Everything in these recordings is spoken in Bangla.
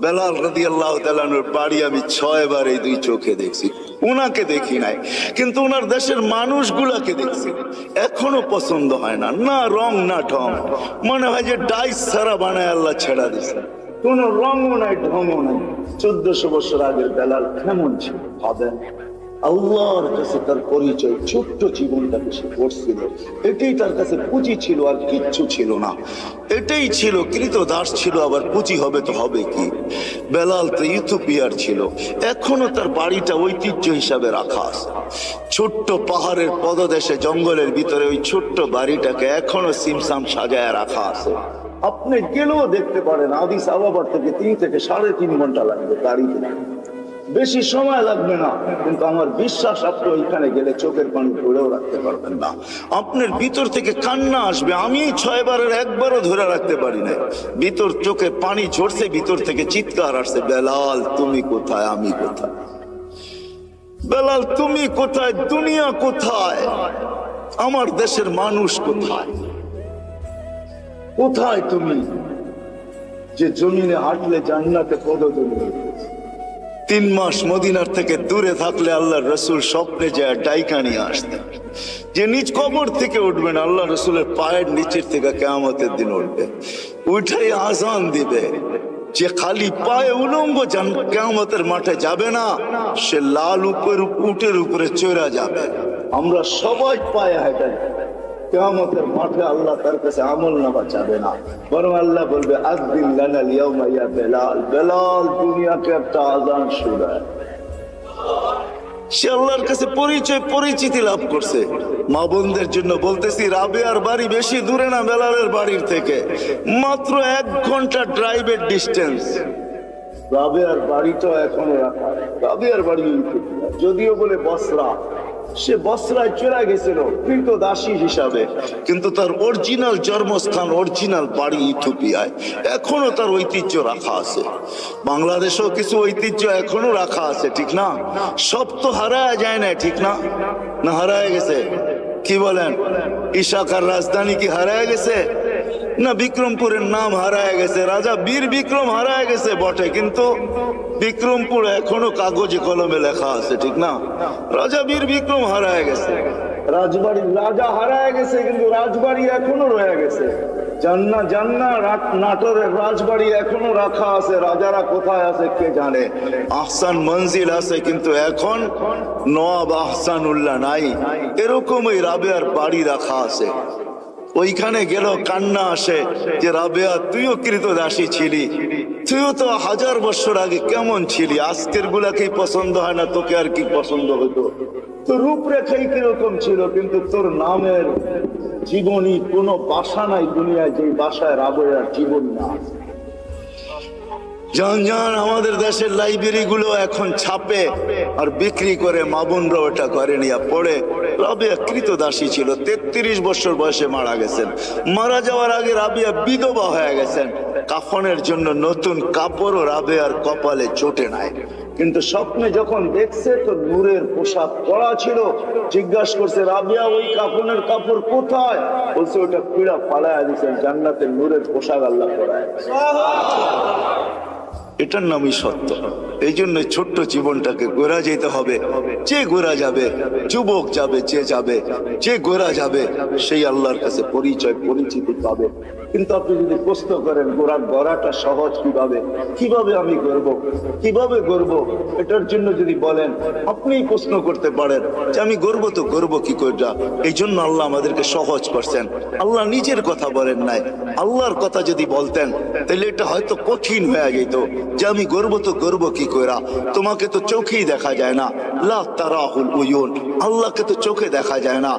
বেলাল রাদিয়াল্লাহু তাআলা আনহুর বাড়ি আমি 6 বার এই দুই চোখে দেখছি। উনাকে দেখি নাই, কিন্তু ওনার দেশের মানুষগুলাকে দেখছি। এখনো পছন্দ হয় না, না রং না ঢং, মনে হয় যে ডাইস ছাড়া বানায় আল্লাহ ছেড়া দিছে। কোন রঙও নাই, ঢংও নাই। 1400 বছর আগের বেলাল কেমন ছিল ভাবেন। আল্লাহর কাছে তার পরিচয়, ছোট্ট জীবনটাকে সে করছিল। এটাই তার কাছে পুঁজি ছিল, আর কিচ্ছু ছিল না। এটাই ছিল কৃতদাস ছিল, আবার পুঁজি হবে তো হবে কি। বেলাল তো ইথিওপিয়ার ছিল, এখনো তার বাড়িটা ঐতিহ্য হিসাবে রাখা আছে। ছোট্ট পাহাড়ের পদদেশে জঙ্গলের ভিতরে ওই ছোট্ট বাড়িটাকে এখনো সিমসাম সাজায় রাখা আছে। আপনি গেলেও দেখতে পারেন, আদিস আবাবার থেকে 3 থেকে 3.5 ঘন্টা লাগবে গাড়িতে, বেশি সময় লাগবে না। কিন্তু আমার বিশ্বাস আপনি ওইখানে গেলে চোখের পানি ধরেও রাখতে পারবেন না। আপনার ভিতর থেকে কান্না আসবে। আমি 6 বারের একবারও ধরে রাখতে পারি না, ভিতর চোখে পানি ঝরছে, ভিতর থেকে চিৎকার আসছে, বেলাল তুমি কোথায়, আমি কোথায়, বেলাল তুমি কোথায়, দুনিয়া কোথায়, আমার দেশের মানুষ কোথায়, কোথায় তুমি যে জমিনে হাঁটলে জান্নাতে পদধূলি। 3 মাস মদিনার থেকে দূরে থাকলে আল্লাহর রসুল স্বপ্নে যায় ডাইকা নিয়ে আসতেন, যে নিজ কবর থেকে উঠবেন, আল্লাহ রসুলের পায়ের নিচের থেকে কিয়ামতের দিন উঠবে, উঠাই আজান দিবে। যে খালি পায়ে উলঙ্গ কিয়ামতের মাঠে যাবে না, সে লাল উটের উপরে চড়া যাবে। আমরা সবাই পায়ে হেঁটে কিয়ামতের মাঠে আল্লাহ তার কাছে আমল নামা চাবে না, বরং আল্লাহ বলবে আযদিন লানা ইয়াউমা ইয়া বেলাল, বেলাল দুনিয়াকে একটা আজান শোনায়। সে আল্লাহর কাছে পরিচিতি লাভ করছে। মা বোনদের জন্য বলতেছি, রাবেয়ার বাড়ি বেশি দূরে না বেলালের বাড়ির থেকে, মাত্র 1 ঘন্টা ড্রাইভের ডিস্টেন্স। রাবেয়ার বাড়িটা এখনো রাখা, রাবেয়ার বাড়ি যদিও বলে বসরা, সে বসরায় চলে গেছিল কৃতদাসী হিসাবে, কিন্তু তার অরিজিনাল জন্মস্থান, অরিজিনাল বাড়ি ইথিওপিয়ায়। এখনো তার ঐতিহ্য রাখা আছে। বাংলাদেশেও কিছু ঐতিহ্য এখনো রাখা আছে, ঠিক না? সব তো হারায় যায় না, ঠিক না? না হারায় গেছে? কি বলেন? ইশাকার রাজধানী কি হারায় গেছে? না বিক্রমপুরের নাম হারায় গেছে, রাজা বীর বিক্রম হারায় গেছে বটে, কিন্তু বিক্রমপুর এখনো কাগজে কলমে লেখা আছে, ঠিক না? রাজা বীর বিক্রম হারায় গেছে, রাজবাড়ির রাজা হারায় গেছে, কিন্তু রাজবাড়ি এখনো রয়ে গেছে। নাটোরের রাজবাড়ি এখনো রাখা আছে, রাজারা কোথায় আছে কে জানে। আহসান মঞ্জিল আছে, কিন্তু এখন নওয়াব আহসানুল্লাহ নাই। এরকম ওই রাবেয়ার বাড়ি রাখা আছে। ওইখানে গেল কান্না আসে যে রাবেয়া তুইও কৃতদাসী ছিলি, তুইও তো 1000 বছর আগে কেমন ছিলি, আজকের গুলাকেই পছন্দ হয় না, তোকে আর কি পছন্দ হতো? তোর রূপরেখাই কিরকম ছিল, কিন্তু তোর নামের জীবনী কোনো বাসা নাই দুনিয়ায় যে বাসায় রাবেয়ার জীবন না। জান আমাদের দেশের লাইব্রেরি গুলো এখন ছাপে আর বিক্রি করে, মা বোনরা ওটা করে নিয়ে পড়ে। রাবেয়া কৃতদাসী ছিল, 33 বছর বয়সে মারা গেছেন। মারা যাওয়ার আগে রাবেয়া বিধবা হয়ে গেছেন। কাফনের জন্য নতুন কাপড়ও রাবেয়ার কপালে জোটে নাই, কিন্তু স্বপ্নে যখন দেখছে তো নূরের পোশাক পরা ছিল। জিজ্ঞাসা করছে, রাবেয়া ওই কাফনের কাপড় কোথায়? বলছে ওটা পিড়া ফালায় দিয়েছেন, জান্নাতের নূরের পোশাক আল্লাহ পরায়। এটার নামই সত্য। এই জন্য ছোট্ট জীবনটাকে গোরা যেতে হবে। যে গোরা যাবে, যুবক যাবে, যে গোরা যাবে, সেই আল্লাহর কাছে পরিচিতি পাবে। কিন্তু আপনি যদি প্রশ্ন করেন গড়াটা সহজ কিভাবে আমি কিভাবে গড়ব, এটার জন্য যদি বলেন, আপনিই প্রশ্ন করতে পারেন যে আমি গড়ব তো গড়ব কি করে। এই জন্য আল্লাহ আমাদেরকে সহজ করছেন। আল্লাহ নিজের কথা বলেন নাই, আল্লাহর কথা যদি বলতেন তাহলে এটা হয়তো কঠিন হয়ে যেত যে আমি গর্ব তো গর্ব কি কইরা, তোমাকে তো চোখেই দেখা যায় না। লা তারাহুল উয়ুন, আল্লাহকে তো চোখে দেখা যায় না।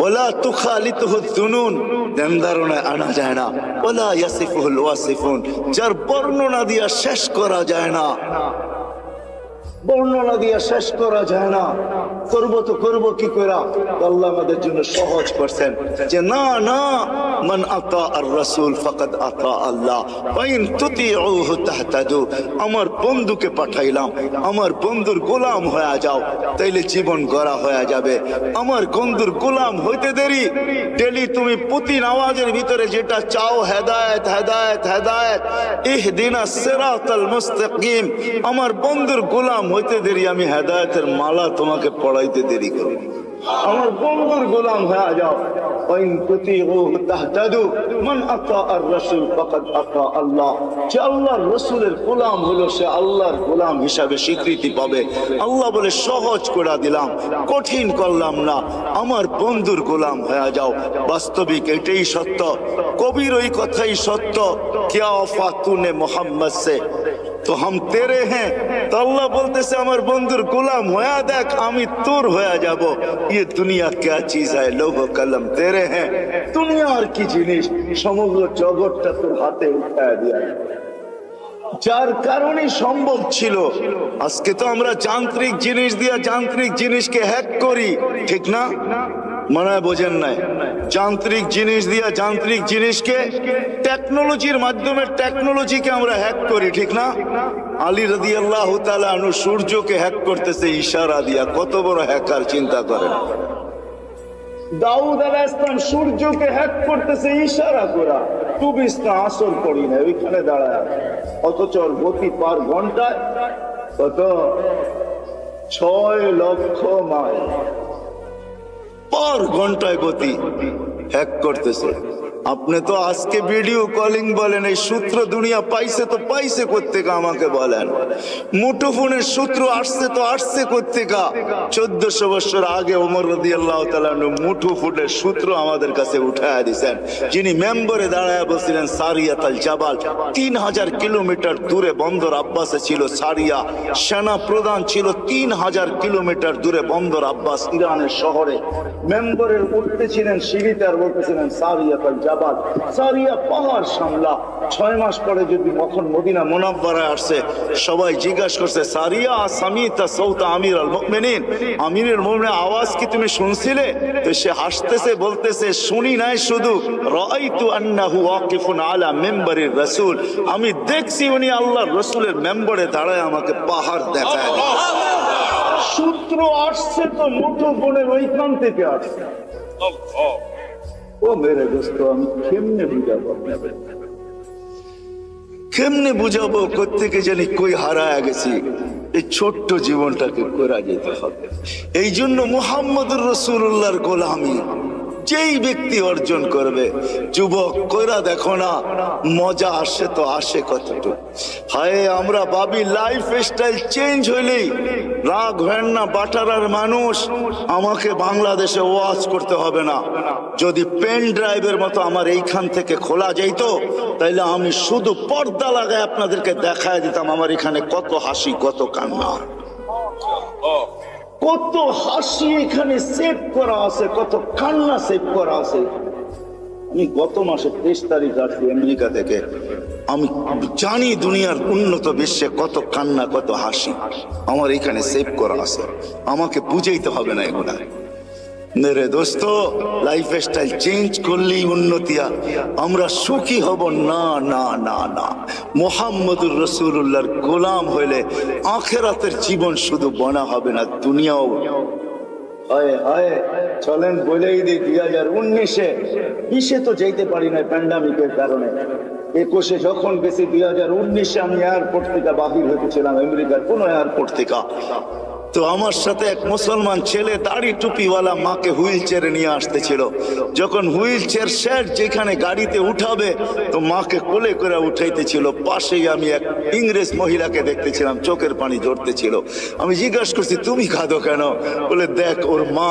ওয়ালা তুখালিতুহু যুনুন, ধ্যান ধারণায় আনা যায় না। ওয়ালা ইয়াসিফুল ওয়াসিফুন, যার বর্ণনা দিয়া শেষ করা যায় না, বর্ণনা দিয়া শেষ করা যায় না। করবো তো করবো কি করে? আল্লাহ আমাদের জন্য সহজ করছেন যে না না, মান আতা আর রাসূল ফাকাদ আতা আল্লাহ ওয়া ইন তুতিউহু তাহতাদু। আমার বন্ধুকে পাঠাইলাম, আমার বন্ধুর গোলাম হয়ে যাও, তাইলে জীবন গড়া হয়ে যাবে। আমার বন্ধুর গোলাম হইতে দেরি, ডেলি তুমি প্রতি নামাজের ভিতরে যেটা চাও, হেদায়েত হেদায়েত হেদায়েত, ইহদিনাস সিরাতাল মুস্তাকিম, আমার বন্ধুর গোলাম হইতে দেরি, আমি হেদায়েতের মালা তোমাকে পড়াইতে দেরি করব। আমার বন্ধুর গোলাম হয়ে যাও। ওয়াইন তুতিউহু তাহতাদু মান আতা আর রাসূল ফাকাদ আতা আল্লাহ। যে আল্লাহর রাসূলের গোলাম হলো সে আল্লাহর গোলাম হিসাবে স্বীকৃতি পাবে। আল্লাহ বলে সহজ করে দিলাম, কঠিন করলাম না, আমার বন্ধুর গোলাম হয়ে যাও। বাস্তবিক এটাই সত্য, কবির ওই কথাই সত্য, क्या वफा तूने मोहम्मद से तो हम तेरे हैं। तो अल्लाह बोलते আমার বন্ধুর গোলাম হয়ে দেখ, আমি তোর হয়ে যাব। ये दुनिया क्या चीज है, लोगो कलम तेरे हैं। দুনিয়া আর কি জিনিস, সমগ্র জগৎটা তোর হাতে উঠায় দিয়া, যার কারণে সম্ভব ছিল। আজকে তো আমরা যান্ত্রিক জিনিস দিয়া যান্ত্রিক জিনিসকে হ্যাক করি, ঠিক না? মনে হয় বোঝেন নাই? যান্ত্রিক জিনিস দিয়া যান্ত্রিক জিনিসকে, টেকনোলজির মাধ্যমে টেকনোলজিকে আমরা হ্যাক করি, ঠিক না? আলী রাদিয়াল্লাহু তাআলা আনহু সূর্যকে হ্যাক করতেছে ইশারা দিয়া, কত বড় হ্যাকার চিন্তা করেন। দাউদ আলাইহিস সালাম সূর্যকে হ্যাক করতেছে ইশারা করা, তুবিস্তা আসর পড়ি না ওইখানে দাঁড়ায়, অথচ ওর গতি পার ঘন্টায় কত 6 লক্ষ মাইল পার ঘন্টায় গতি হ্যাক করতেছে। আপনি তো আজকে ভিডিও কলিং বলেন, এই সূত্র দুনিয়া পাইছে তো পাইছে কোত্থেকে আমাকে বলেন? মুঠোফোনের সূত্র আসছে তো আসছে কোত্থেকে? 1400 বছর আগে ওমর রাদিয়াল্লাহু তাআলা মুঠোফোনের সূত্র আমাদের কাছে উঠায়া দিয়েছেন। যিনি মেম্বরে দাঁড়ায় বলছিলেন সারিয়াত আল জাবাল, 3000 কিলোমিটার দূরে বন্দর আব্বাসে ছিল সারিয়া, সেনা প্রধান ছিল 3000 কিলোমিটার দূরে বন্দর আব্বাস ইরানের শহরে। মেম্বরের উঠতেছিলেন সিঁড়িতে আর বলতেছিলেন সারিয়াত আল জাবাল, সারিয়া পাহাড় সামলা। 6 মাস পরে যদি কখন মদিনা মুনাওয়ারায় আসছে, সবাই জিজ্ঞাসা করছে সারিয়া সামিতা সাউতা আমির আল মুমিনিন, আমিরুল মুমিনিনের আওয়াজ কি তুমি শুনছিলে? তো সে হাসতেছে বলতেছে শুনি নাই, শুধু রাআইতু আন্নাহু ওয়াকিফুন আলা মিম্বারির রাসূল, আমি দেখছি উনি আল্লাহর রাসূলের মেম্বরে দাঁড়ায় আমাকে পাহাড় দেখায়। সূত্র আসছে তো মুঠোফোনের ওইখান থেকে আসছে। ও মেরে দোস্ত, আমি কেমনে বুঝাবো আপনাদের, কেমনে বুঝাবো? কোত্থেকে জানি কই হারায় গেছি। এই ছোট্ট জীবনটাকে করা যেতে হবে। এই জন্য মুহাম্মদুর রাসূলুল্লাহর গোলামি যেই ব্যক্তি অর্জন করবে, যুবক কইরা দেখো না, মজা আসে তো আসে কতটুকু। হায় আমরা ভাবি লাইফ স্টাইল চেঞ্জ হইলেই রাগ হয় না। বাটারার মানুষ, আমাকে বাংলাদেশে ওয়াজ করতে হবে না। যদি পেন ড্রাইভের মতো আমার এইখান থেকে খোলা যেত, তাইলে আমি শুধু পর্দা লাগায় আপনাদেরকে দেখায় দিতাম আমার এখানে কত হাসি, কত কান্না, কত হাসি এখানে সেভ করা আছে, কত কান্না সেভ করা আছে। আমি গত মাসে 23 তারিখ আসছি আমেরিকা থেকে। আমি জানি দুনিয়ার উন্নত বিশ্বে কত কান্না, কত হাসি আমার এখানে সেভ করা আছে। আমাকে বুঝাইতে হবে না এগুলা। মেরে দোস্ত, লাইফ স্টাইল চেঞ্জ করলেই উন্নতিয়া, আমরা সুখী হব না না না না। মুহাম্মদুর রাসূলুল্লাহর গোলাম হইলে আখিরাতের জীবন শুধু বনা হবে না, দুনিয়াও। হায় হায়, চলেন বলেই দিই 2019-এ 20-এ তো যেতে পারি না প্যান্ডামিকের কারণে। 21-এ যখন গেছি, 2019-এ আমি এয়ারপোর্ট থেকে বাহির হয়েছিলাম, আমেরিকার কোন এয়ারপোর্ট থেকে। তো আমার সাথে এক মুসলমান ছেলে দাড়ি টুপিওয়ালা মাকে হুইল চেয়ারে নিয়ে আসতেছিল। যখন হুইল চেয়ার সেট যেখানে গাড়িতে উঠাবে, তো মাকে কোলে করে উঠাইতেছিল। পাশেই আমি এক ইংরেজ মহিলাকে দেখতেছিলাম, চোখের পানি ঝরতেছিল। আমি জিজ্ঞাসা করছি তুমি কাঁদো কেন? বলে দেখ ওর মা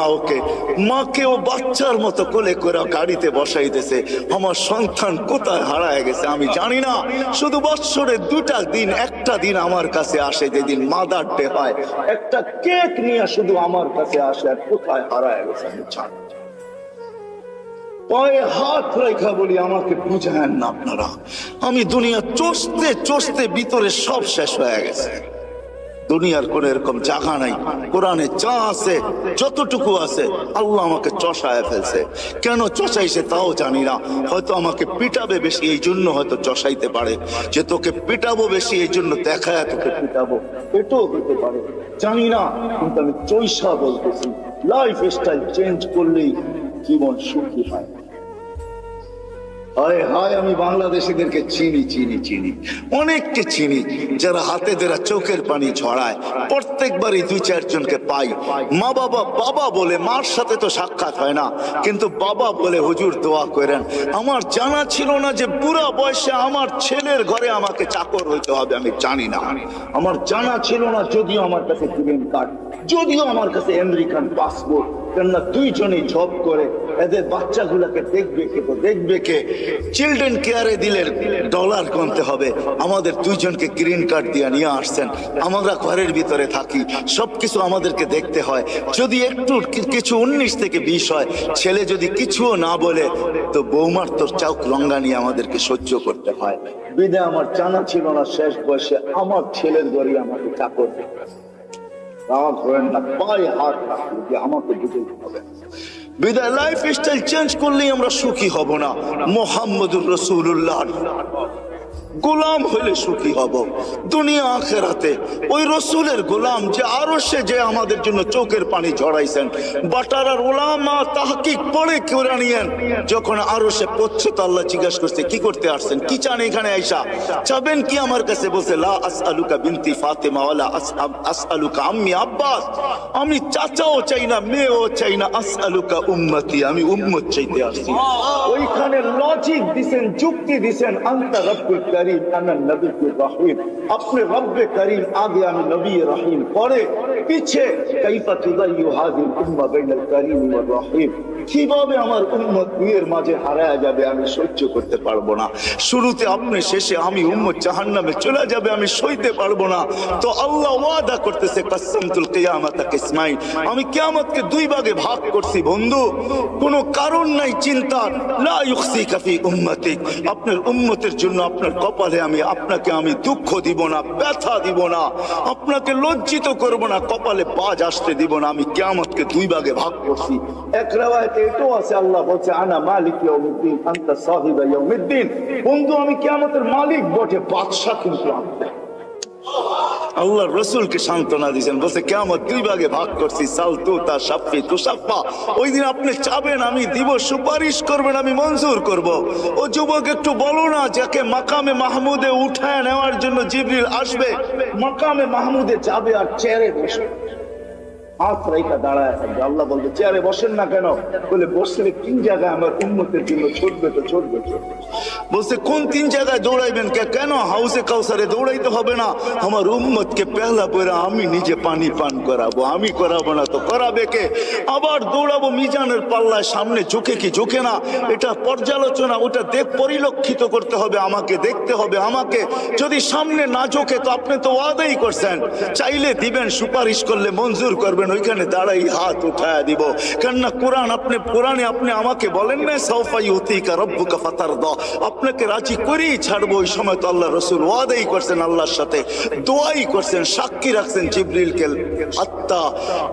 মাকে ও বাচ্চার মতো কোলে করে গাড়িতে বসাইতেছে। আমার সন্তান কোথায় হারায় গেছে আমি জানি না। শুধু বৎসরে 2টা দিন, একটা দিন আমার কাছে আসে, যেদিন মাদার ডে হয়, একটা কেক নিয়ে শুধু আমার কাছে আসে, আর কোথায় হারায় গেছে আমি জানি। পায়ে হাত রেখা বলি আমাকে বুঝায়েন না আপনারা। আমি দুনিয়া চষতে চষতে ভিতরে সব শেষ হয়ে গেছে। দুনিয়ার কোন এরকম জায়গা নাই, কোরআনে যা আছে যতটুকু আছে আল্লাহ আমাকে চষায় ফেলছে। কেন চষাইছে তাও জানি না, হয়তো আমাকে পিটাবে বেশি এই জন্য হয়তো চষাইতে পারে, যে তোকে পিটাবো বেশি এই জন্য দেখায় তোকে পিটাবো, এটাও হতে পারে, জানি না। কিন্তু আমি চৈষা বলতেছি, লাইফ স্টাইল চেঞ্জ করলেই জীবন সুখী হয়। হায় হায়, আমি বাংলাদেশিদেরকে চিনি চিনি চিনি, অনেককে চিনি যারা হাতে ধরা চোখের পানি ছড়ায়। প্রত্যেকবারই 2-4 জনকে পাই, মা বাবা বাবা বলে, মার সাথে তো সাক্ষাৎ হয় না, কিন্তু বাবা বলে হুজুর দোয়া করেন। আমার জানা ছিল না যে বুড়া বয়সে আমার ছেলের ঘরে আমাকে চাকর হইতে হবে, আমি জানি না, আমার জানা ছিল না। যদিও আমার কাছে গ্রিন কার্ড, যদিও আমার কাছে আমেরিকান পাসপোর্ট, কেননা 2 জনেই জব করে, এদের বাচ্চাগুলাকে দেখবে কে, তো দেখবে কে, চিলড্রেন কেয়ারে দিলে ডলার গুনতে হবে, আমাদের 2 জনকে গ্রিন কার্ড দিয়ে নিয়ে আসছেন। আমরা ঘরের ভিতরে থাকি, সবকিছু আমাদেরকে দেখতে হয়। যদি একটু কিছু 19 থেকে 20 হয়, ছেলে যদি কিছুও না বলে, তো বৌমার তোর চৌক লঙ্গা নিয়ে আমাদেরকে সহ্য করতে হয়। বিদে আমার জানা ছিল না শেষ বয়সে আমার ছেলের ঘরে আমাকে চাকর, রাগ হয় না, পায়ে হাত রাখি যে আমাকে বুঝতে হবে। বিদায় লাইফ স্টাইল চেঞ্জ করলেই আমরা সুখী হব না। মুহাম্মদুর রাসূলুল্লাহ গোলাম হইলে সুখী হব দুনিয়া আখেরাতে। ওই রসুলের গোলাম যে আরশে যে আমাদের জন্য চোখের পানি ঝরাইছেন। বাটারার উলামা তাহকিক পড়ে কোরআনিয়ান যখন আরশে পৌঁছে তো আল্লাহ জিজ্ঞাসা করছে কি করতে আসছেন, কি চান এখানে আইসা, চাবেন কি আমার কাছে? বলছে লা আসআলুকা বিনতি ফাতেমা ওয়ালা আসআলুকা আম্মি আব্বাস, আমি চাচাও চাই না মেয়েও চাই না, আসআলুকা উম্মতি, আমি উম্মত চাইতে আসছি। ওইখানে লজিক দিছেন, যুক্তি দিছেন, আনতা রব্বুল কারীম আনা নবিয়্যুর রহিম, আপনি রব্বে করিম আগে আমি নবী রহিম, পরে পিছে কাইফা তুদাইয়ু হাযিল উম্মাহ বাইনাল কারীম ওয়ার রহিম, কিভাবে আমার উম্মত দুইয়ের মাঝে হারায়া যাবে আমি সহ্য করতে পারবো না। শুরুতে আপনি, শেষে আমি, উম্মত জাহান্নামে চলে যাবে আমি সইতে পারবো না। তো আল্লাহ ওয়াদা করতেছে কাসসামতুল কিয়ামাতা কিসমাইন, আমি কিয়ামতকে 2 ভাগে ভাগ করছি বন্ধু, কোনো কারণ নাই চিন্তার। লা ইউখসিকা ফি উম্মতিক, আপনার উম্মতের জন্য আপনার কপালে আপনাকে আমি দুঃখ দিব না, ব্যথা দিব না, আপনাকে লজ্জিত করব না, কপালে বাজ আসতে দিব না। আমি কিয়ামতকে 2 ভাগে ভাগ করছি। এক riwayate এটাও আছে, আল্লাহ বলছে আনা মালিক ইয়াউমিদ্দিন আনতা সাহিবা ইয়াউমিদ্দিন, বন্ধু আমি কিয়ামতের মালিক বটে, বাদশা কিন্তু আমি। আল্লাহ রসুলকে সান্ত্বনা দিয়েছেন, বলছে কিয়ামত 2 ভাগে ভাগ করছি, সাল তুতা শাফি তুশাফা, ওই দিন আপনি চাবেন আমি দিব, সুপারিশ করবেন আমি মঞ্জুর করব। ও যুবক একটু বলো না, যাকে মাকামে মাহমুদে উঠায় নেওয়ার জন্য জিবরিল আসবে, মাকামে মাহমুদে যাবে আর চেয়ারে বসবে, হাত রেখা দাঁড়ায় থাকবে। আল্লাহ বলবে চেয়ারে বসেন না কেন? বলে বসলে 3 জায়গায় আমার উম্মতের জন্য ছুটবে তো ছুটবে। বলছে কোন 3 জায়গায় দৌড়াইবেন? কেন হাউসে কাউসারে দৌড়াইতে হবে না, আমার উম্মতকে পেহলা পয়রা আমি নিজে পানি পান করাবো, আমি করাবো না তো করাবে কে? আবার দৌড়াবো মিজানের পাল্লায়, সামনে ঝুঁকে কি ঝুঁকে না, এটা পর্যালোচনা, ওটা পরিলক্ষিত করতে হবে আমাকে, দেখতে হবে আমাকে। যদি সামনে না ঝুঁকে তো আপনি তো ওয়াদাই করছেন, চাইলে দিবেন, সুপারিশ করলে মঞ্জুর করবেন, ওইখানে দাঁড়াই হাত উঠায় দিব। কেননা কোরআনে আপনি আমাকে বলেন না সাউফা ইউতিকা রাব্বুকা ফাতারদা, আপনাকে রাজি করেই ছাড়বো। ওই সময় তো আল্লাহ রাসূল ওয়াদাই করছেন, আল্লাহর সাথে দোয়াই করছেন, সাক্ষী রাখছেন জিবরিলকে, হাত্তা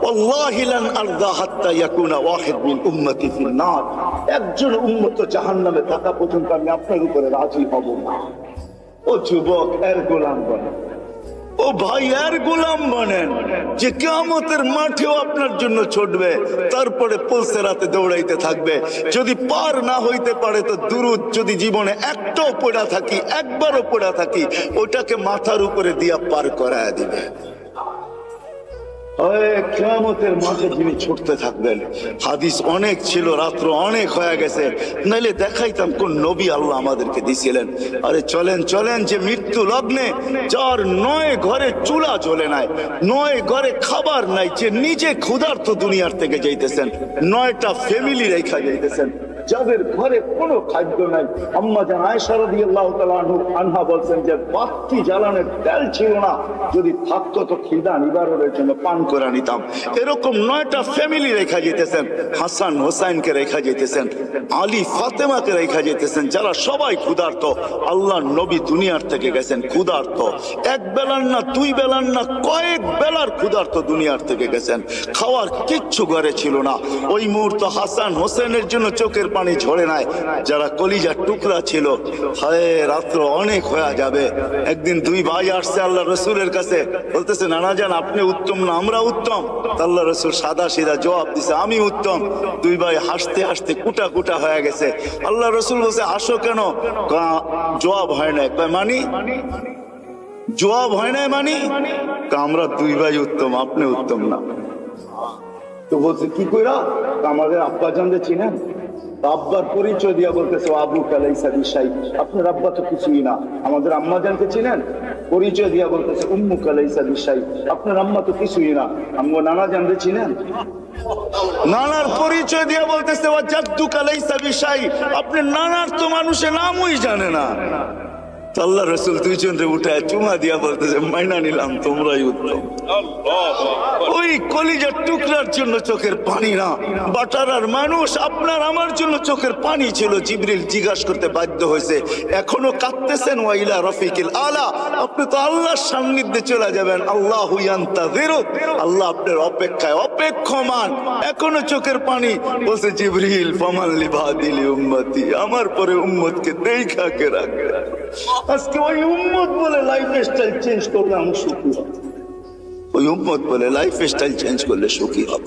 ওয়াল্লাহি লান আরদা হাত্তা ইয়াকুনা ওয়াহিদ মিন উম্মতি ফিন নার, একজন উম্মত জাহান্নামে থাকা পর্যন্ত আমি আপনার উপরে রাজি হব না। ও যুবক, এর গোলাম বনেন, ও ভাই এর গোলাম বনেন, যে কিয়ামতের মাঠেও আপনার জন্য ছুটবে, তারপরে পুলসেরাতে দৌড়াইতে থাকবে। যদি পার না হইতে পারে তো দুরুদ যদি জীবনে একটাও পড়া থাকি, একবারও পড়া থাকি, ওটাকে মাথার উপরে দিয়া পার করায় দিবে। কিয়ামতের মাঠে যিনি ছুটতে থাকবেন। হাদিস অনেক ছিল, রাত্র অনেক হয়ে গেছে, নাইলে দেখাইতাম কোন নবী আল্লাহ আমাদেরকে দিছিলেন। আরে চলেন চলেন, যে মৃত্যু লগ্নে যার 9 ঘরে চুলা জ্বলে নাই, 9 ঘরে খাবার নাই, যে নিজে ক্ষুধার্ত দুনিয়ার থেকে যাইতেছেন, 9টা ফ্যামিলি রেখা যাইতেছেন, যাদের ঘরে কোনো খাদ্য নাই। আম্মা জান আয়েশা রাদিয়াল্লাহু তাআলা আনহা বলছেন যে বাতি জ্বালানোর তেল ছিল না, যদি থাকতো তো খিদা নিবারণের জন্য পান করে নিতাম। এরকম 9টা ফ্যামিলি রেখা যেতেছেন, হাসান হোসাইনকে রেখা যেতেছেন, আলী ফাতেমাকে রেখা যেতেছেন, যারা সবাই ক্ষুধার্ত। আল্লাহর নবী দুনিয়ার থেকে গেছেন ক্ষুধার্ত, এক বেলার না দুই বেলার না কয়েক বেলার ক্ষুধার্ত দুনিয়ার থেকে গেছেন। খাওয়ার কিচ্ছু ঘরে ছিল না। ওই মুহূর্ত হাসান হোসেনের জন্য চোখের পানি ঝরে নাই। যারা কলিজার টুকরা ছিল, হায় রাত্র অনেক হয়ে যাবে। একদিন দুই ভাই আসছে আল্লাহ রসুলের কাছে, বলতেছে নানা জান আপনি উত্তম না আমরা উত্তম? আল্লাহ রসুল সাদা সিধা জবাব দিছে আমি উত্তম। দুই ভাই হাসতে হাসতে কুটা কুটা হয়ে গেছে। আল্লাহ রসুল বলছে আসো কেন? জবাব হয় না। মানি জবাব হয় না মানি আমরা দুই ভাই উত্তম, আপনি উত্তম না। তো বলছে কি কইরা? আমাদের আব্বা জানতে চিনেন? আব্বার পরিচয় দিয়া বলতেছে আবু কালাইসা বিশাই, আপনার আব্বা তো কিছুই না। আমাদের আম্মা জানতে চিনেন? পরিচয় দিয়া বলতেছে উম্মু কালাইসা বিশাই, আপনার আম্মা তো কিছুই না। আম্মু নানা জানতে চিনেন? নানার পরিচয় দিয়া বলতেছে ওয়া জাদ্দু কালাইসা বিশাই, আপনি নানার তো মানুষের নামই জানে না। আল্লাহ রসুল দুইজনরে উঠায় চুমা দিয়া বলতেছে মাইনা নিলাম তোমরাই উত্তম। ওই কলিজার টুকরার জন্য চোখের পানি না, বাটারার মানুষ আপনার আমার জন্য চোখের পানি ছিল। জিবরিল জিজ্ঞাসা করতে বাধ্য হয়েছে এখনো কাঁদতেছেন? ওয়াইলা রফিকিল আলা, আপনি তো আল্লাহর সান্নিধ্যে চলে যাবেন। আল্লাহু ইয়ান্তাযিরুক, আল্লাহ আপনার অপেক্ষায় অপেক্ষমান, এখনো চোখের পানি। বলছে জিবরিল ফামান লিবাদিলি উম্মতি, আমার পরে উম্মতকে দেখা কে রাখবে? আজকে ওই উম্মত বলে লাইফ স্টাইল চেঞ্জ করলে আমি সুখী হব। ওই উম্মত বলে লাইফ স্টাইল চেঞ্জ করলে সুখী হব।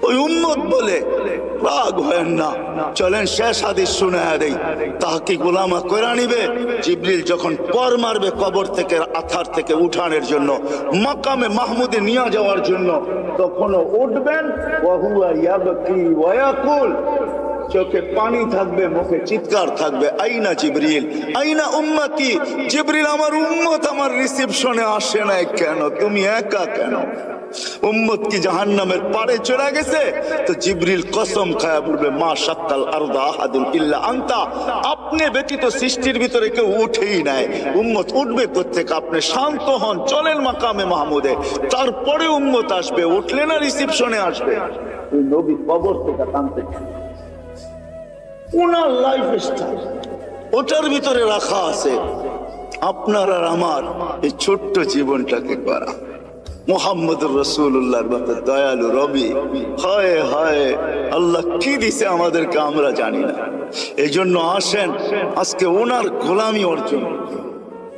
ওই উম্মত বলে রাগ হয় না। চলেন শেষ হাদিস শুনায়া দেই, তাহকিক উলামা কইরা নিবে। জিবরিল যখন পর মারবে কবর থেকে আথার থেকে উঠানোর জন্য, মাকামে মাহমুদে নিয়ে যাওয়ার জন্য, তখনও উঠবেন ওয়া হুয়া ইয়াবকি ওয়া ইয়াকুল, চোখে পানি থাকবে, মুখে চিৎকার থাকবে আইনা জিবরিল আইনা উম্মতি। জিবরিল আমার উম্মত আমার রিসেপশনে আসে না কেন? তুমি একা কেন? উম্মত কি জাহান্নামের পারে চলে গেছে? তো জিবরিল কসম খায়া বলবে মা শাক্কাল আরদা আহাদুন ইল্লা আনতা, আপনি ব্যতীত সৃষ্টির ভিতরে কেউ উঠেই নাই। উম্মত উঠবে কোত্থেকে? আপনি শান্ত হন, চলেন মাকামে মাহমুদে, তারপরে উম্মত আসবে। উঠলে না রিসেপশনে আসবে। ওই নবী কবর থেকে টানতে ওনার লাইফ স্টাইল ওটার ভিতরে রাখা আছে। আপনার আর আমার এই ছোট্ট জীবনটাকে করা মুহাম্মদুর রাসূলুল্লাহর মতো দয়ালু রবি, হায় হায় আল্লাহ কি দিছে আমাদেরকে আমরা জানি না। এই জন্য আসেন আজকে ওনার গোলামি অর্জন,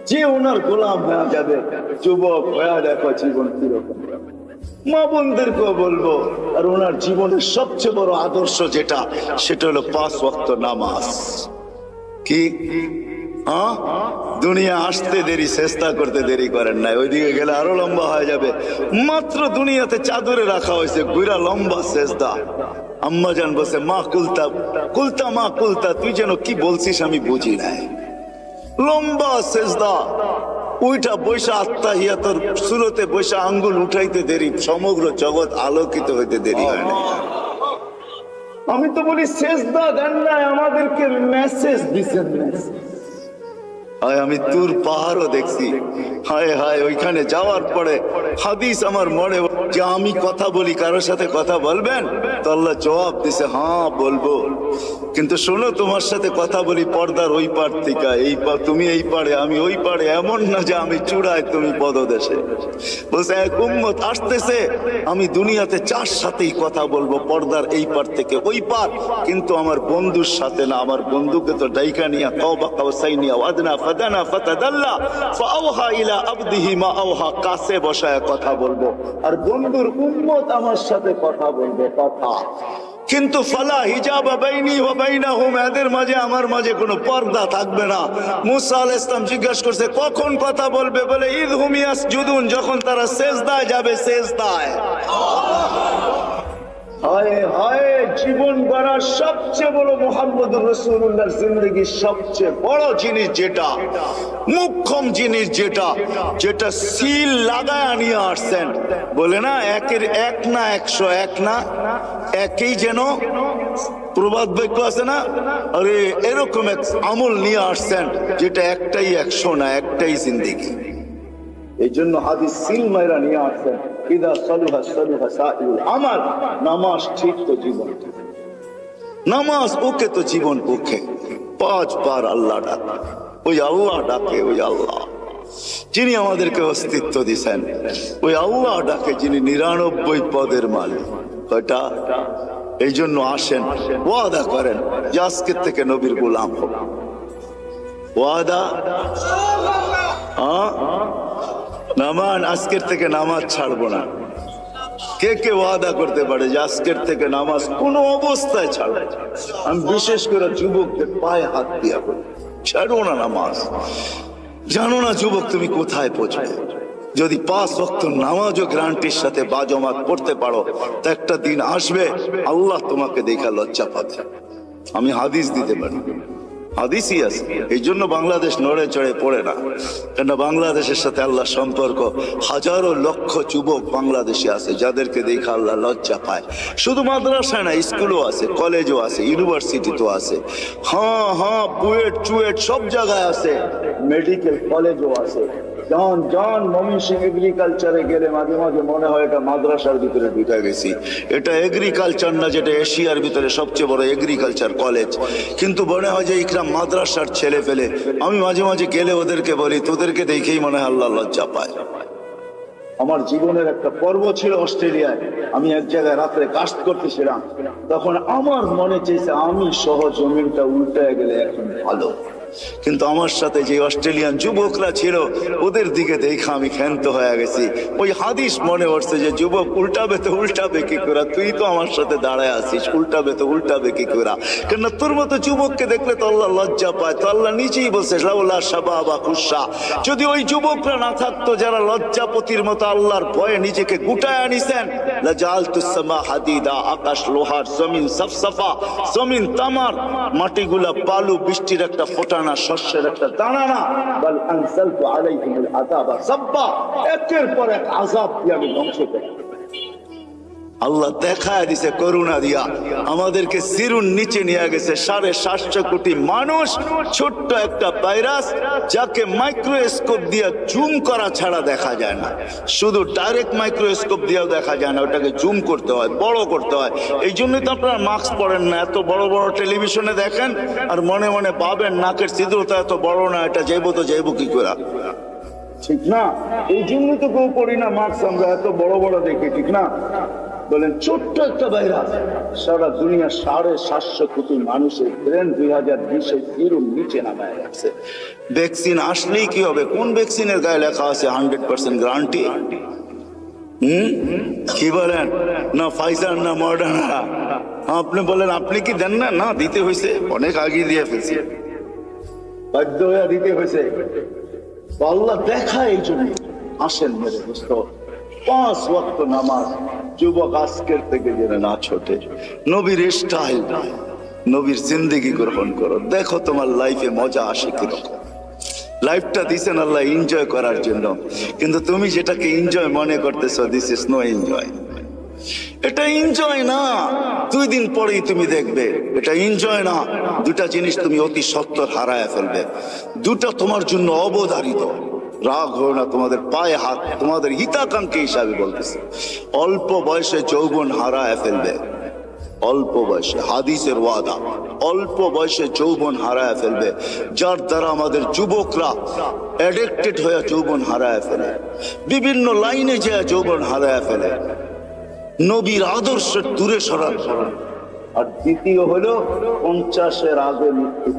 যে ওনার গোলাম হয়ে যাবে। যুবক হয়ে দেখো জীবন কিরকম। মা বোনদেরকেও বলবো, আর ওনার জীবনের সবচেয়ে বড় আদর্শ যেটা, সেটা হলো 5 ওয়াক্ত নামাজ। কি দুনিয়া আসতে দেরি, চেষ্টা করতে দেরি করেন নাই। ওইদিকে গেলে আরো লম্বা হয়ে যাবে। মাত্র দুনিয়াতে চাদরে রাখা হয়েছে, গুইরা লম্বা সেজদা। আম্মা জান বসে মা কুলতা কুলতা মা কুলতা, তুই যেন কি বলছিস আমি বুঝি নাই। লম্বা সেজদা, ওইটা বৈশা আত্মাহিয়াতর সুরতে বৈশা আঙ্গুল উঠাইতে দেরি, সমগ্র জগৎ আলোকিত হইতে দেরি হয় না। আমি তো বলি সেজদা দেন নাই, আমাদেরকে মেসেজ দিচ্ছেন। হায় আমি তুর পাহাড়ও দেখছি, হায় হায় ওইখানে যাওয়ার পরে হাদিস আমার মনে যে আমি কথা বলি, কারোর সাথে কথা বলবেন? তো আল্লাহ জবাব দিছে হ্যাঁ বলবো, কিন্তু শোনো তোমার সাথে কথা বলি পর্দার ওই পার থেকে, এই তুমি এই পারে আমি ওই পারে, এমন না যে আমি চূড়ায় তুমি পদদেশে। বলছে এক উম্মত আসতেছে, আমি দুনিয়াতে 4 সাথেই কথা বলবো, পর্দার এই পার থেকে ওই পার, কিন্তু আমার বন্ধুর সাথে না। আমার বন্ধুকে তো ডাইকা নিয়া কাওবা কাওসাইনিয়া ওয়াদনা ফাদানা ফাতাদাল্লা ফাআওহা ইলা আবদিহি মা আওহা, কাছে বসায় কথা বলবো, আর বন্ধুর উম্মত আমার সাথে কথা বলবে কথা। কিন্তু ফালা হিজাবা বাইনি ওয়া বাইনাহুম, এদের মাঝে আমার মাঝে কোনো পর্দা থাকবে না। মুসা আলাইহিস সালাম জিজ্ঞাসা করছে কখন কথা বলবে? বলে ইযহুম ইয়াসজুদুন, যখন তারা সিজদায় যাবে। সিজদায় হায় হায়, জীবন গড়ার সবচেয়ে বড় মুহাম্মদুর রাসূলুল্লাহর জিন্দেগির সবচেয়ে বড় জিনিস যেটা, মুখ্যম জিনিস যেটা, যেটা সিল লাগায় নিয়ে আসছেন। বলে না একের 1 না 101 না, একই যেন প্রবাদ বাক্য আছে না, আরে এরকম এক আমল নিয়ে আসছেন যেটা একটাই 100 না, একটাই জিন্দেগি। এই জন্য হাদিস সিল মাইরা নিয়ে আসছেন, ইদা সালুহা সালুহা সাইরুল আমাল। নামাজ ঠিক তো জীবন ঠিক, নামাজ ওকে তো জীবন ওকে। 5 বার আল্লাহ ডাকে, ওই আল্লাহ ডাকে, ওই আল্লাহ যিনি আমাদেরকে অস্তিত্ব দিয়েছেন, ওই আল্লাহ ডাকে যিনি 99 পদের মালিক। কয়টা? এই জন্য আসেন, ওয়াদা করেন যে আজকের থেকে নবীর গোলাম হোক। ওয়াদা নামান, আজকের থেকে নামাজ ছাড়বো না। কে কে ওয়াদা করতে পারে যে আজকের থেকে নামাজ কোনো অবস্থায় ছাড়বো? আমি বিশেষ করে যুবকদের পায়ে হাত দিয়া বলি, ছাড়বো না নামাজ। জানো না যুবক তুমি কোথায় পৌঁছবে? যদি 5 ওয়াক্ত নামাজও গ্যারান্টির সাথে বাজমাত পড়তে পারো, তো একটা দিন আসবে আল্লাহ তোমাকে দেখা লজ্জা পাবে। আমি হাদিস দিতে পারি, হাদিসই আছে। এই জন্য বাংলাদেশ নড়ে চড়ে পড়ে না, কেন বাংলাদেশের সাথে আল্লাহ সম্পর্ক। হাজারো লক্ষ যুবক বাংলাদেশে আছে যাদেরকে দেখে আল্লাহ লজ্জা পায়। শুধু মাদ্রাসায় না, স্কুলও আছে, কলেজও আছে, ইউনিভার্সিটিতেও আছে। হ্যাঁ হ্যাঁ, বুয়েট চুয়েট সব জায়গায় আছে, মেডিকেল কলেজও আছে। জন ময়মনসিংহ এগ্রিকালচারে গেলে মাঝে মাঝে মনে হয় এটা মাদ্রাসার ভিতরে ঢুকে গেছি। এটা এগ্রিকালচার না, যেটা এশিয়ার ভিতরে সবচেয়ে বড় এগ্রিকালচার কলেজ, কিন্তু মনে হয় যে ইকরাম মাদ্রাসার ছেলে ফেলে। আমি মাঝে মাঝে গেলে ওদেরকে বলি, তোদেরকে দেখেই মনে হয় আল্লাহ লজ্জা পায়। আমার জীবনের একটা পর্ব ছিল অস্ট্রেলিয়ায়, আমি এক জায়গায় রাত্রে কাস্ট করতেছিলাম, তখন আমার মনে চেয়েছে আমি সহ জমিনটা উল্টে গেলে এখন ভালো। কিন্তু আমার সাথে যে অস্ট্রেলিয়ান যুবকরা ছিল ওদের দিকে দেখা আমি ক্ষান্ত হয়ে গেছি। ওই হাদিস মনে পড়ছে যে যুবক উল্টাবে তো উল্টাবে কি করে, তুই তো আমার সাথে দাঁড়ায় আছিস, উল্টাবে তো উল্টাবে কি করে? কেন তোর মতো যুবককে দেখলে তো আল্লাহ লজ্জা পায়। তো আল্লাহ নিজেই বলছে, লাউলা শাবাবা খুশা, যদি ওই যুবকরা না থাকতো যারা লজ্জাপতির মতো আল্লাহর ভয়ে নিজেকে গুটায় আনিছেন, লাজালতুস সামা হাদিদা, আকাশ লোহার, জমিন সফসফা, জমিন তামার, মাটিগুলা বালু, বৃষ্টির একটা ফোঁটা না, শস্যের একটা দানা না। বল আনসালতু আলাইহিমুল আযাবা সাব্বা, একের পর এক আযাব দিয়ে আমি ধ্বংস করে। আল্লাহ দেখায় দিছে করুণা দিয়া, আমাদেরকে সিরুন নিচে নিয়ে গেছে। 750 কোটি মানুষ, ছোট্ট একটা ভাইরাস যাকে মাইক্রোস্কোপ দিয়ে জুম করা ছাড়া দেখা যায় না। শুধু ডাইরেক্ট মাইক্রোস্কোপ দিয়েও দেখা যায় না, ওটাকে জুম করতে হয়, বড় করতে হয়। এই জন্যই তো আপনারা মাস্ক পরেন না। এত বড় বড় টেলিভিশনে দেখেন আর মনে মনে ভাবেন নাকের ছিদ্রটা এত বড় না, এটা যাইবো তো যাইবো কি করে, ঠিক না? এই জন্য তো কেউ পড়ি না মাস্ক, আমরা এত বড় বড় দেখি, ঠিক না? বলেন ছোট্ট একটা ভাইরাস সারা দুনিয়া 750 কোটি মানুষের ব্রেন 2020-এ জিরো নিচে নামায় রাখছে। ভ্যাকসিন আসলেই কি হবে? কোন ভ্যাকসিনের গায়ে লেখা আছে 100% গ্যারান্টি? কি বলেন? না ফাইজার না মডার্না। আপনি বলেন আপনি কি দেন না? না, দিতে হয়েছে, অনেক আগে দিয়ে ফেলছে, বাধ্য হয়ে দিতে হয়েছে। আল্লাহ দেখায় এই জন্য। আসেন মেরে দোস্ত, 5 ওয়াক্ত নামাজ যুবক আজকের থেকে যেন না ছোটে। নবীর স্টাইল, নবীর জিন্দেগি গ্রহণ করো, দেখো তোমার লাইফে মজা আসে কিরকম। লাইফটা দিছেন আল্লাহ এনজয় করার জন্য, কিন্তু তুমি যেটাকে এনজয় মনে করতেছো, দিস ইজ নো এনজয়। এটা এনজয় না, 2 দিন পরেই তুমি দেখবে এটা এনজয় না। দুটা জিনিস তুমি অতি সত্বর হারায় ফেলবে, দুটা তোমার জন্য অবধারিত। রাগ হয় না, তোমাদের পায়ে হাত, তোমাদের হিতাকাঙ্ক্ষী হিসাবে বলতেছে। অল্প বয়সে যৌবন হারায় ফেলবে, অল্প বয়সে, হাদিসের ওয়াদা, অল্প বয়সে যৌবন হারায় ফেলবে। যার দ্বারা আমাদের যুবকরা অ্যাডিক্টেড হয়ে যৌবন হারায় ফেলে, বিভিন্ন লাইনে যায় যৌবন হারায় ফেলে, নবীর আদর্শের দূরে সরার। আর দ্বিতীয় হলো 50-এর আগে মৃত্যু।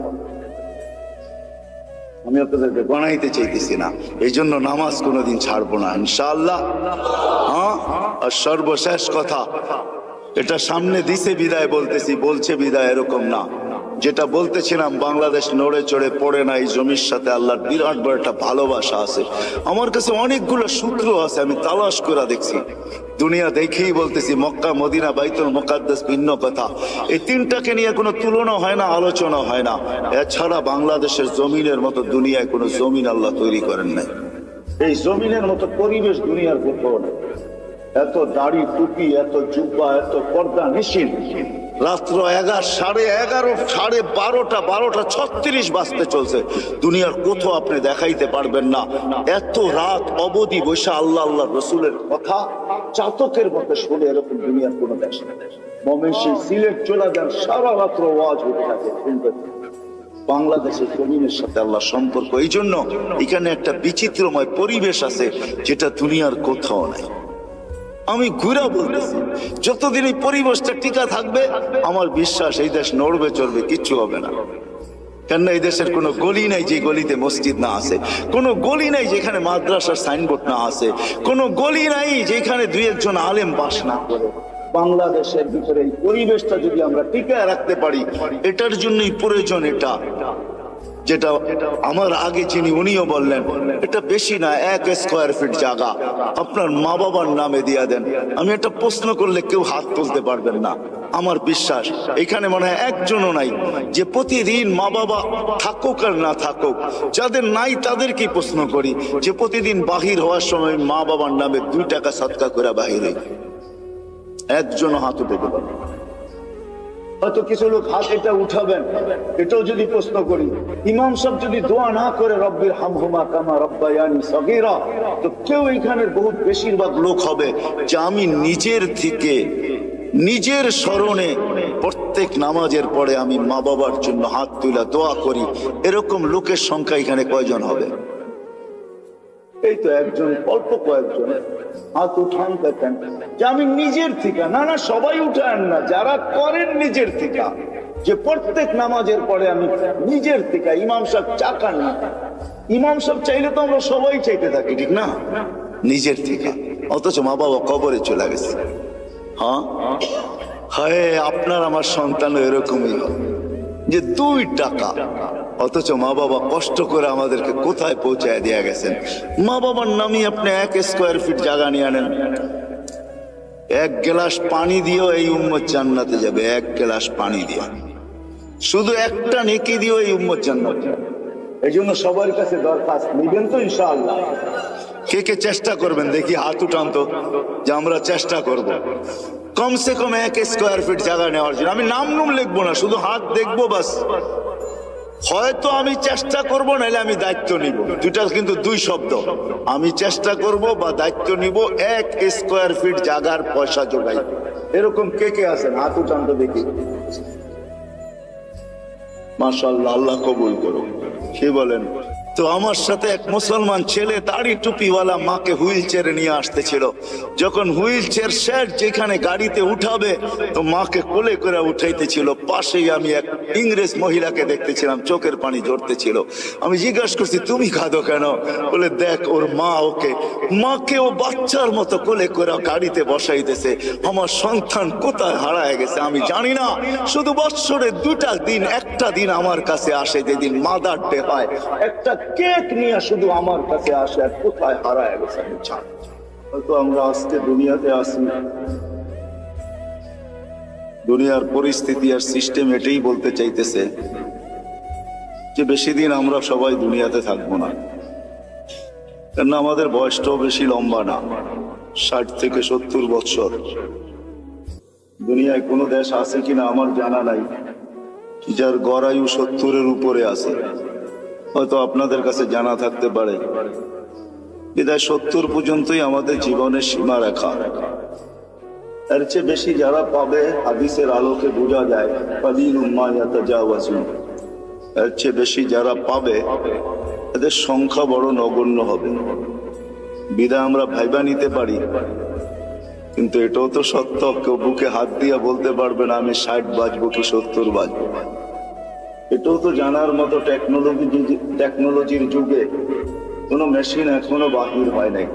আমি আপনাদেরকে গণাইতে চাইতেছি না, এই জন্য নামাজ কোনোদিন ছাড়বো না ইনশাআল্লাহ। হ্যাঁ, আর সর্বশেষ কথা, এটা সামনে দিছে বিদায় বলতেছি, বলছে বিদায় এরকম না। যেটা বলতেছিলাম, বাংলাদেশ নড়ে চড়ে পড়ে না, এই জমির সাথে আল্লাহর বিরাট বড় একটা ভালোবাসা আছে। আমার কাছে অনেকগুলো সূত্র আছে, আমি তালাশ করে দেখছি। দুনিয়া দেখেই বলতেছি, মক্কা, মদিনা, বাইতুল মুকাদ্দাস ভিন্ন কথা। এই তিনটাকে নিয়ে কোনো তুলনা হয় না, আলোচনা হয় না। এছাড়া বাংলাদেশের জমিনের মতো দুনিয়ায় কোনো জমিন আল্লাহ তৈরি করেন নাই। এই জমিনের মতো পরিবেশ দুনিয়ার কোথাও নেই। এত দাড়ি টুপি, এত জুব্বা, এত পর্দা নিশিন রাত্র 11, সাড়ে 12:36 বাজতে চলছে। দুনিয়ার কোথাও আপনি দেখাইতে পারবেন না এত রাত অবধি বসে আল্লাহ আল্লাহ রসুলের কথা চাতকের মতো শুনে, এরকম দুনিয়ার কোনো দেশ না। ময়মনসিংহ, সিলেট চলে যান, সারা রাত্র ওয়াজ হতে থাকে, শুনতে থাকে। বাংলাদেশের জমিনের সাথে আল্লাহ সম্পর্ক, এই জন্য এখানে একটা বিচিত্রময় পরিবেশ আছে যেটা দুনিয়ার কোথাও নাই। আমি ঘুরা বলতেছি, যতদিন এই পরিবেশটা টিকা থাকবে আমার বিশ্বাস এই দেশ নড়বে চড়বে, কিচ্ছু হবে না। কেননা এই দেশের কোনো গলি নাই যে গলিতে মসজিদ না আছে, কোনো গলি নাই যেখানে মাদ্রাসার সাইনবোর্ড না আছে, কোনো গলি নাই যেখানে দুই একজন আলেম বাস না করে। বাংলাদেশের ভিতরে এই পরিবেশটা যদি আমরা টিকায় রাখতে পারি, এটার জন্যই প্রয়োজন এটা, যেটা আমার আগে যিনি উনিও বললেন, এটা বেশি না, 1 স্কয়ার ফিট জায়গা আপনার মা বাবার নামে দিয়া দেন। আমি একটা প্রশ্ন করলে কেউ হাত তুলতে পারবেন না। আমার বিশ্বাস এখানে মনে হয় একজনও নাই যে প্রতিদিন মা বাবা থাকুক আর না থাকুক, যাদের নাই তাদেরকে প্রশ্ন করি যে প্রতিদিন বাহির হওয়ার সময় মা বাবার নামে 2 টাকা সদকা করে বাহির হই, একজনও হাত উঠে দেবেন। হয়তো কিছু লোক হাত এটা উঠাবেন, এটাও যদি প্রশ্ন করি, ইমাম সাহেব যদি দোয়া না করে রব্বির হামহুমা কামা রব্বায়ানি সগীরা, তো কেউ এখানের বহুত বেশিরভাগ লোক হবে যে আমি নিজের থেকে নিজের স্মরণে প্রত্যেক নামাজের পরে আমি মা বাবার জন্য হাত তুলে দোয়া করি। এরকম লোকের সংখ্যা এখানে কয়জন হবে? এই তো একজন, অল্প কয়েকজন হাত উঠান দেখেন যে আমি নিজের থেকে। না না, সবাই উঠান না, যারা করেন নিজের থেকে, যে প্রত্যেক নামাজের পরে আমি নিজের থেকে। ইমাম সাহেব চাকান না, ইমাম সাহেব চাইলে তো আমরা সবাই চাইতে থাকি, ঠিক না? নিজের থেকে। অথচ মা বাবা কবরে চলে গেছে। হ্যাঁ, হায় আপনার আমার সন্তানও এরকমই হবে যে 2 টাকা, অথচ মা বাবা কষ্ট করে আমাদেরকে কোথায় পৌঁছায় দিয়ে গেছেন। মা বাবার নামই আপনি 1 স্কয়ার ফিট জায়গা নিয়ে আনেন, 1 গ্লাস পানি দিয়েও এই উম্মত জান্নাতে যাবে। 1 গ্লাস পানি দিয়ে, শুধু একটা নেকি দিয়েও এই উম্মত জান্নাতে যাবে। এই জন্য সবার কাছে দরখাস্ত, নিবেন তো ইনশাআল্লাহ? কে কে চেষ্টা করবেন দেখি, হাত উঠান তো, যে আমরা চেষ্টা করব কমসে কম 1 স্কয়ার ফিট জায়গা নেওয়ার জন্য। আমি নাম নুম লিখবো না, শুধু হাত দেখবো বাস। হয়তো আমি চেষ্টা করব, নাহলে আমি দায়িত্ব নিব। দুটা কিন্তু 2 শব্দ, আমি চেষ্টা করব বা দায়িত্ব নিব। 1 স্কয়ার ফিট জায়গার পয়সা জোগাই। এরকম কে কে আছেন? হাত উঠান তো দেখি। মাশাআল্লাহ, আল্লাহ কবুল করুন। কি বলেন? তো আমার সাথে এক মুসলমান ছেলে দাড়ি টুপিওয়ালা মাকে হুইল চেয়ারে নিয়ে আসতেছিল। যখন হুইল চেয়ার সেট যেখানে গাড়িতে উঠাবে, তো মাকে কোলে করে উঠাইতেছিল। পাশেই আমি এক ইংরেজ মহিলাকে দেখতেছিলাম, চোখের পানি ঝরতেছিল। আমি জিজ্ঞাসা করছি, তুমি কাঁদো কেন? বলে, দেখ ওর মা মাকে ও বাচ্চার মতো কোলে করে গাড়িতে বসাইতেছে। আমার সন্তান কোথায় হারায় গেছে আমি জানি না। শুধু বৎসরে 2টা দিন, একটা দিন আমার কাছে আসে যেদিন মাদার ডে হয়, একটা কেক নিয়ে শুধু আমার কাছে আসে, আর কোথায় হারায় গেছে আমি জানি। হয়তো আমরা আজকে দুনিয়াতে আসি, দুনিয়ার পরিস্থিতি আর সিস্টেম এটাই বলতে চাইতেছে যে বেশি দিন আমরা সবাই দুনিয়াতে থাকবো না। কেন আমাদের বয়সটাও বেশি লম্বা না, 60 থেকে 70 বছর। দুনিয়ায় কোনো দেশ আছে কিনা আমার জানা নাই যার গড় আয়ু 70-এর উপরে আছে। হয়তো আপনাদের কাছে জানা থাকতে পারে। বিদায় 70 পর্যন্তই আমাদের জীবনের সীমা রেখা। এর চেয়ে বেশি যারা পাবে, হাদিসের আলোকে বোঝা যায় কালিলুম মা ইয়াতাজাওয়াজুন, এর চেয়ে বেশি যারা পাবে এদের সংখ্যা বড় নগণ্য হবে। বিদায় আমরা ভাইবা নিতে পারি, কিন্তু এটাও তো সত্য, কেউ বুকে হাত দিয়ে বলতে পারবে না আমি 60 বাজবো কি 70 বাজবো। এটাও তো জানার মতো টেকনোলজির যুগে কোনো মেশিন এখনো বাহির হয় নাই।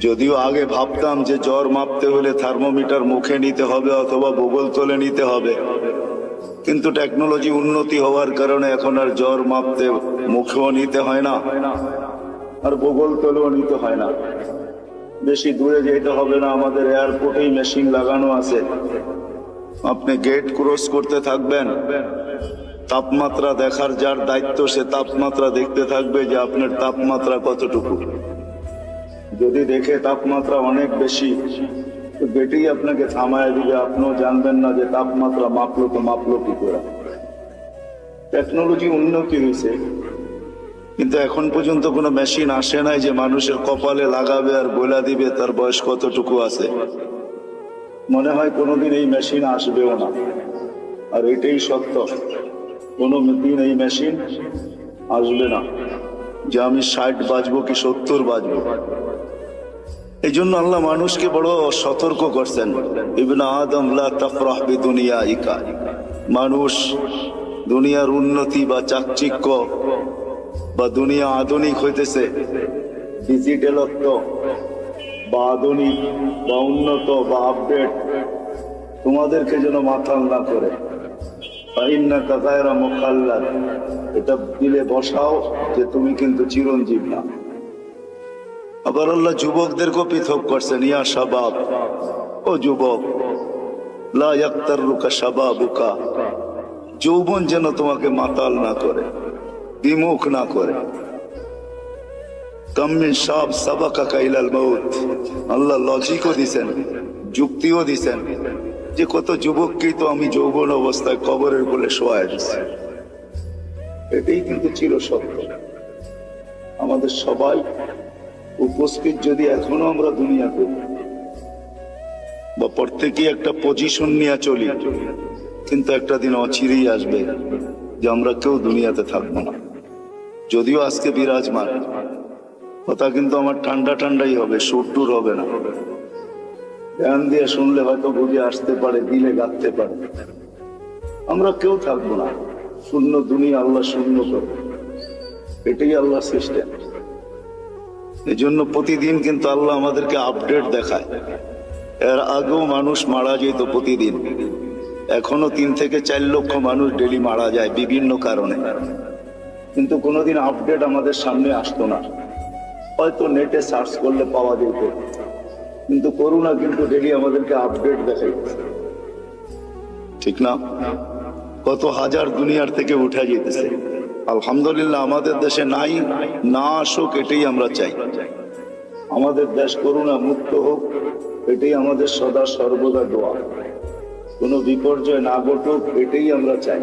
যদিও আগে ভাবতাম যে জ্বর মাপতে হলে থার্মোমিটার মুখে নিতে হবে অথবা বুগল তলে নিতে হবে, কিন্তু টেকনোলজি উন্নতি হওয়ার কারণে এখন আর জ্বর মাপতে মুখেও নিতে হয় না, আর বুগল তলেও নিতে হয় না। বেশি দূরে যেতে হবে না, আমাদের এয়ারপোর্টেই মেশিন লাগানো আছে। আপনি গেট ক্রস করতে থাকবেন, তাপমাত্রা দেখার যার দায়িত্ব সে তাপমাত্রা দেখতে থাকবে যে আপনার তাপমাত্রা কতটুকু। যদি দেখে তাপমাত্রা অনেক বেশি, তো বেটেই আপনাকে থামায় দিবে, আপনিও জানবেন না যে তাপমাত্রা মাপলো তো মাপলো কি করে। টেকনোলজি উন্নতি হয়েছে, কিন্তু এখন পর্যন্ত কোনো মেশিন আসে নাই যে মানুষের কপালে লাগাবে আর বলে দিবে তার বয়স কতটুকু আছে। মনে হয় কোনোদিন এই মেশিন আসবেও না। আর এটাই সত্য, কোনো দিন এই মেশিন আসবে না যে আমি 60 বাজবো কি 70 বাজবো। এই জন্য আল্লাহ মানুষকে বড় সতর্ক করছেন, ইবনে আদম লা তাফরাহ বিদুনিয়াইকা, মানুষ দুনিয়ার উন্নতি বা চাকচিক্য বা দুনিয়া আধুনিক হইতেছে, ডিজিটালত্ব বা আধুনিক বা উন্নত বা আপডেট তোমাদেরকে যেন মাতাল না করে। এটা দিলে বসাও যে তুমি কিন্তু চিরঞ্জীব না। আবার আল্লাহ যুবকদেরকেও পৃথক করছেন, ইয়া শাবাব, ও যুবক, লা ইয়াক্তাররুকা শাবাবুকা, যৌবন যেন তোমাকে মাতাল না করে, বিমুখ না করে। কাম মিন শাব সাবাকা ইলাল মাউত, আল্লাহ লজিকও দিছেন, যুক্তিও দিছেন যে কত যুবককেই তো আমি যৌবন অবস্থায় কবরের কোলে শোয়ায় দিচ্ছি। এটাই কিন্তু চির সত্য। আমাদের সবাই উপস্থিত যদি এখনো আমরা দুনিয়াতে বা প্রত্যেকেই একটা পজিশন নিয়ে চলি, কিন্তু একটা দিন অচিরেই আসবে যে আমরা কেউ দুনিয়াতে থাকবো না। যদিও আজকে বিরাজমান কথা, কিন্তু আমার ঠান্ডা ঠান্ডাই হবে, সুর টুর হবে না। ধ্যান দিয়ে শুনলে হয়তো বুঝে আসতে পারে, দিলে গাঁথতে পারে। আমরা কেউ থাকবো না, শূন্য দুনিয়া আল্লাহ শূন্য করবে, এটাই আল্লাহ সিস্টেম। এই জন্য প্রতিদিন কিন্তু আল্লাহ আমাদেরকে আপডেট দেখায়। এর আগেও মানুষ মারা যেত প্রতিদিন, এখনো 3 থেকে 4 লক্ষ মানুষ ডেলি মারা যায় বিভিন্ন কারণে, কিন্তু কোনোদিন আপডেট আমাদের সামনে আসতো না। হয়তো নেটে সার্চ করলে পাওয়া যেত, কিন্তু করোনা কিন্তু ডেলি আমাদেরকে আপডেট দেখাইতেছে, ঠিক না? কত হাজার দুনিয়ার থেকে উঠে যেতেছে। আলহামদুলিল্লাহ আমাদের দেশে নাই, না আসুক এটাই আমরা চাই। আমাদের দেশ করোনা মুক্ত হোক, এটাই আমাদের সদা সর্বদা দোয়া। কোনো বিপর্যয় না ঘটুক, এটাই আমরা চাই।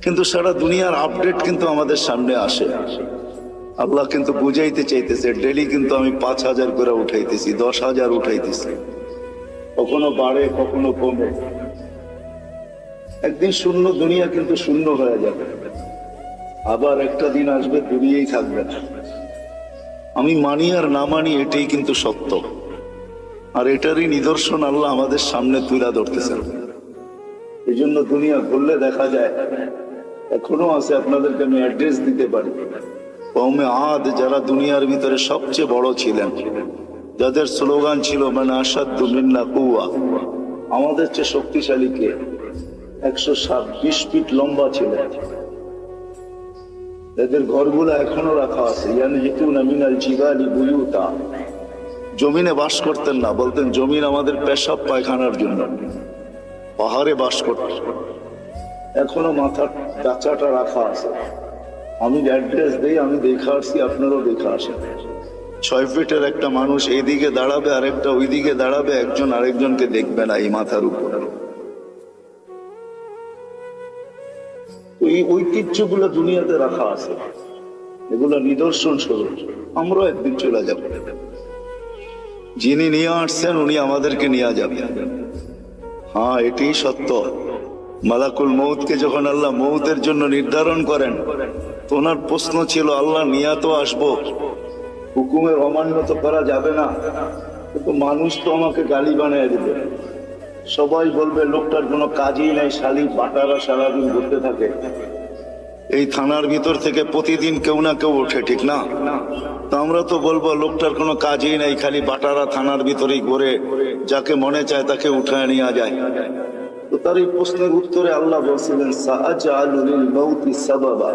কিন্তু সারা দুনিয়ার আপডেট কিন্তু আমাদের সামনে আসে। আল্লাহ কিন্তু বুঝাইতে চাইতেছে, ডেলি কিন্তু আমি 5000 করে উঠাইতেছি, 10,000 উঠাইতেছি, কখনো বাড়ে কখনো কমে। একদিন শূন্য দুনিয়া কিন্তু শূন্য হয়ে যাবে, আবার একটা দিন আসবে দুনিয়াই থাকবে না। আমি মানি আর না মানি, এটাই কিন্তু সত্য। আর এটারই নিদর্শন আল্লাহ আমাদের সামনে তুলে ধরতেছেন। এই জন্য দুনিয়া ঘুরলে দেখা যায় এখনো আছে। আপনাদেরকে আমি অ্যাড্রেস দিতে পারি। কওমে আদ যারা দুনিয়ার ভিতরে সবচেয়ে বড় ছিলেন, যাদের স্লোগান ছিল মানে আসাদ্দু মিন্না কুওয়া, আমাদের চেয়ে শক্তিশালী কে? 120 ফিট লম্বা ছিলেন। এদের ঘরগুলো এখনো রাখা আছে। ইয়ানহিতুনা মিনাল জিবালি বুয়ুতা, জমিনে বাস করতেন না, বলতেন জমিন আমাদের পেশাব পায়খানার জন্য। পাহাড়ে বাস করতেন, এখনো মাথার ডাচাটা রাখা আছে। আমি অ্যাড্রেস দেই, আমি দেখা আসছি, আপনারাও দেখা আসেন। 6 ফিটের একটা মানুষ এইদিকে দাঁড়াবে, আরেকটা ওইদিকে দাঁড়াবে, একজন আরেকজনকে দেখবে না এই মাথার উপর। এই ঐতিহ্যগুলো দুনিয়াতে রাখা আছে, এগুলো নিদর্শন স্বরূপ। আমরাও একদিন চলে যাব। যিনি নিয়ে আসছেন উনি আমাদেরকে নিয়ে যাবেন। হ্যাঁ, এটাই সত্য। মালাকুল মউতকে যখন আল্লাহ মউতের জন্য নির্ধারণ করেন, তো ওনার প্রশ্ন ছিল, আল্লাহ নিয়া তো আসবো, হুকুমের অমান্য তো করা যাবে না, কিন্তু মানুষ তো আমাকে গালি বানিয়ে দিবে। সবাই বলবে লোকটার কোনো কাজই নাই, শালি বাটারা সারাদিন ঘুরতে থাকে। এই থানার ভিতর থেকে প্রতিদিন কেউ না কেউ ওঠে, ঠিক না? তো আমরা তো বলবো লোকটার কোনো কাজই নাই, খালি বাটারা থানার ভিতরেই ঘুরে, যাকে মনে চায় তাকে উঠায় নিয়ে যায়। তো তার এই প্রশ্নের উত্তরে আল্লাহ বলছিলেন, সাআজআলু লিল মাউতি সাবাবা,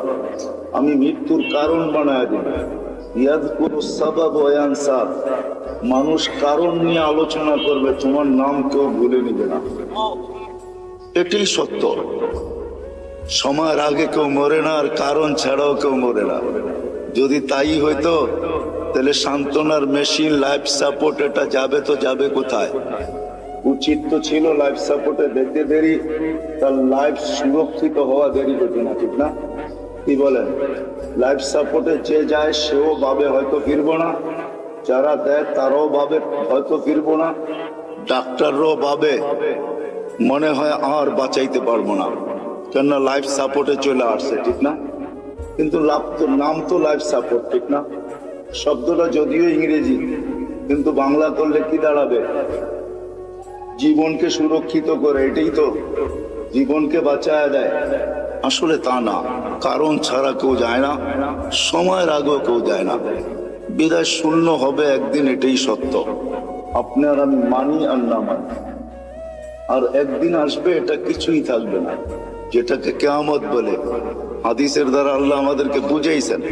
আমি মৃত্যুর কারণ বানায় দিব। ইয়াযকুরুস সাবাব ওয়া ইয়ানসা, মানুষ কারণ নিয়ে আলোচনা করবে, তোমার নাম কেউ ভুলে নিবে না। এটাই সত্য। সময়ের আগে কেউ মরে না, আর কারণ ছাড়াও কেউ মরে না। যদি তাই হইতো তাহলে সান্ত্বনার মেশিন, লাইফ সাপোর্ট, এটা যাবে তো যাবে কোথায়? উচিত তো ছিল লাইফ সাপোর্টে দেখতে দেরি, তার লাইফ সুরক্ষিত হওয়া দেরি হতো না, ঠিক না? কি বলেন? লাইফ সাপোর্টে যে যায় সেও ভাবে হয়তো ফিরবো না, যারা দেয় তারাও ভাবে হয়তো ফিরবো না, ডাক্তাররাও ভাবে মনে হয় আর বাঁচাইতে পারবো না, কেননা লাইফ সাপোর্টে চলে আসছে, ঠিক না? কিন্তু লাভ তো, নাম তো লাইফ সাপোর্ট, ঠিক না? শব্দটা যদিও ইংরেজি, কিন্তু বাংলা করলে কি দাঁড়াবে? জীবনকে সুরক্ষিত করে, এটাই তো, জীবনকে বাঁচায় দেয়। আসলে তা না, কারণ ছাড়া কেউ যায় না, সময়ের আগেও কেউ যায় না, বিদায় শূন্য হবে একদিন, এটাই সত্য। আপনার আমি মানি আর না মানি, আর একদিন আসবে এটা কিছুই থাকবে না, যেটাকে কিয়ামত বলে। হাদিসের দ্বারা আল্লাহ আমাদেরকে বুঝাইছেন।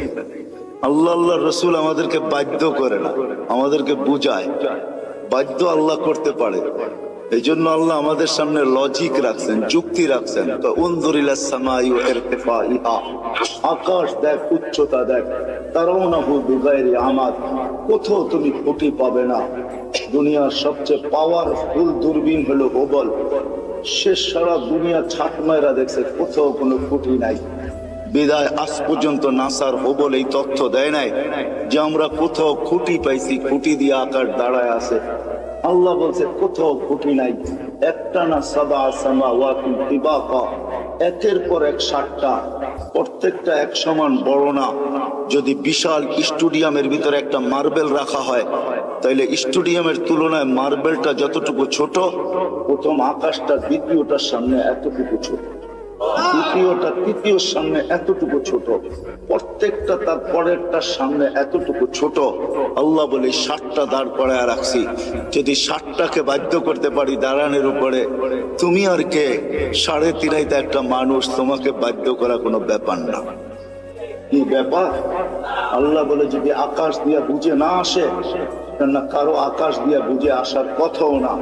আল্লাহ রসুল আমাদেরকে বাধ্য করে না, আমাদেরকে বুঝায়। বাধ্য আল্লাহ করতে পারে, এই জন্য আল্লাহ আমাদের সামনে লজিক রাখছেন, যুক্তি রাখছেন। তো উনজুরিলাস সামাই ওয়া ইরতিফাইহা, আকাশ দেখ, উচ্চতা দেখ, তারাউনাহু বিগাইরি আমাদ, কোথাও তুমি খুঁটি পাবে না। দুনিয়ার সবচেয়ে পাওয়ারফুল দূরবীন হলো হুবল, সে সারা দুনিয়া ছাট মাইরা দেখছে, কোথাও কোনো খুঁটি নাই। বিদায় আজ পর্যন্ত নাসার হুবল এই তথ্য দেয় নাই যে আমরা কোথাও খুঁটি পাইছি, খুঁটি দিয়ে আকাশ দাঁড়ায় আছে। আল্লাহ বলছে কোথাও খুঁটি নাই। একটা না সাবা সামাওয়াতিন তিবাকা, একের পর এক 7টা, প্রত্যেকটা এক সমান বড় না। যদি বিশাল স্টেডিয়ামের ভিতরে একটা মার্বেল রাখা হয়, তাইলে স্টেডিয়ামের তুলনায় মার্বেলটা যতটুকু ছোট, প্রথম আকাশটা দ্বিতীয়টার সামনে এতটুকু ছোট, দ্বিতীয়টা তৃতীয়র সামনে এতটুকু ছোট, প্রত্যেকটা তার পরেরটার সামনে এতটুকু ছোট। আল্লাহ বলে 7টা দাঁড় করায় রাখছি, যদি 7টাকে বাধ্য করতে পারি দাঁড়ানোর উপরে, তুমি আর কে? 3.5 একটা মানুষ, তোমাকে বাধ্য করা কোনো ব্যাপার না। কি ব্যাপার? আল্লাহ বলে যদি আকাশ দিয়া বুঝে না আসে, কেননা কারো আকাশ দিয়া বুঝে আসার কথাও না,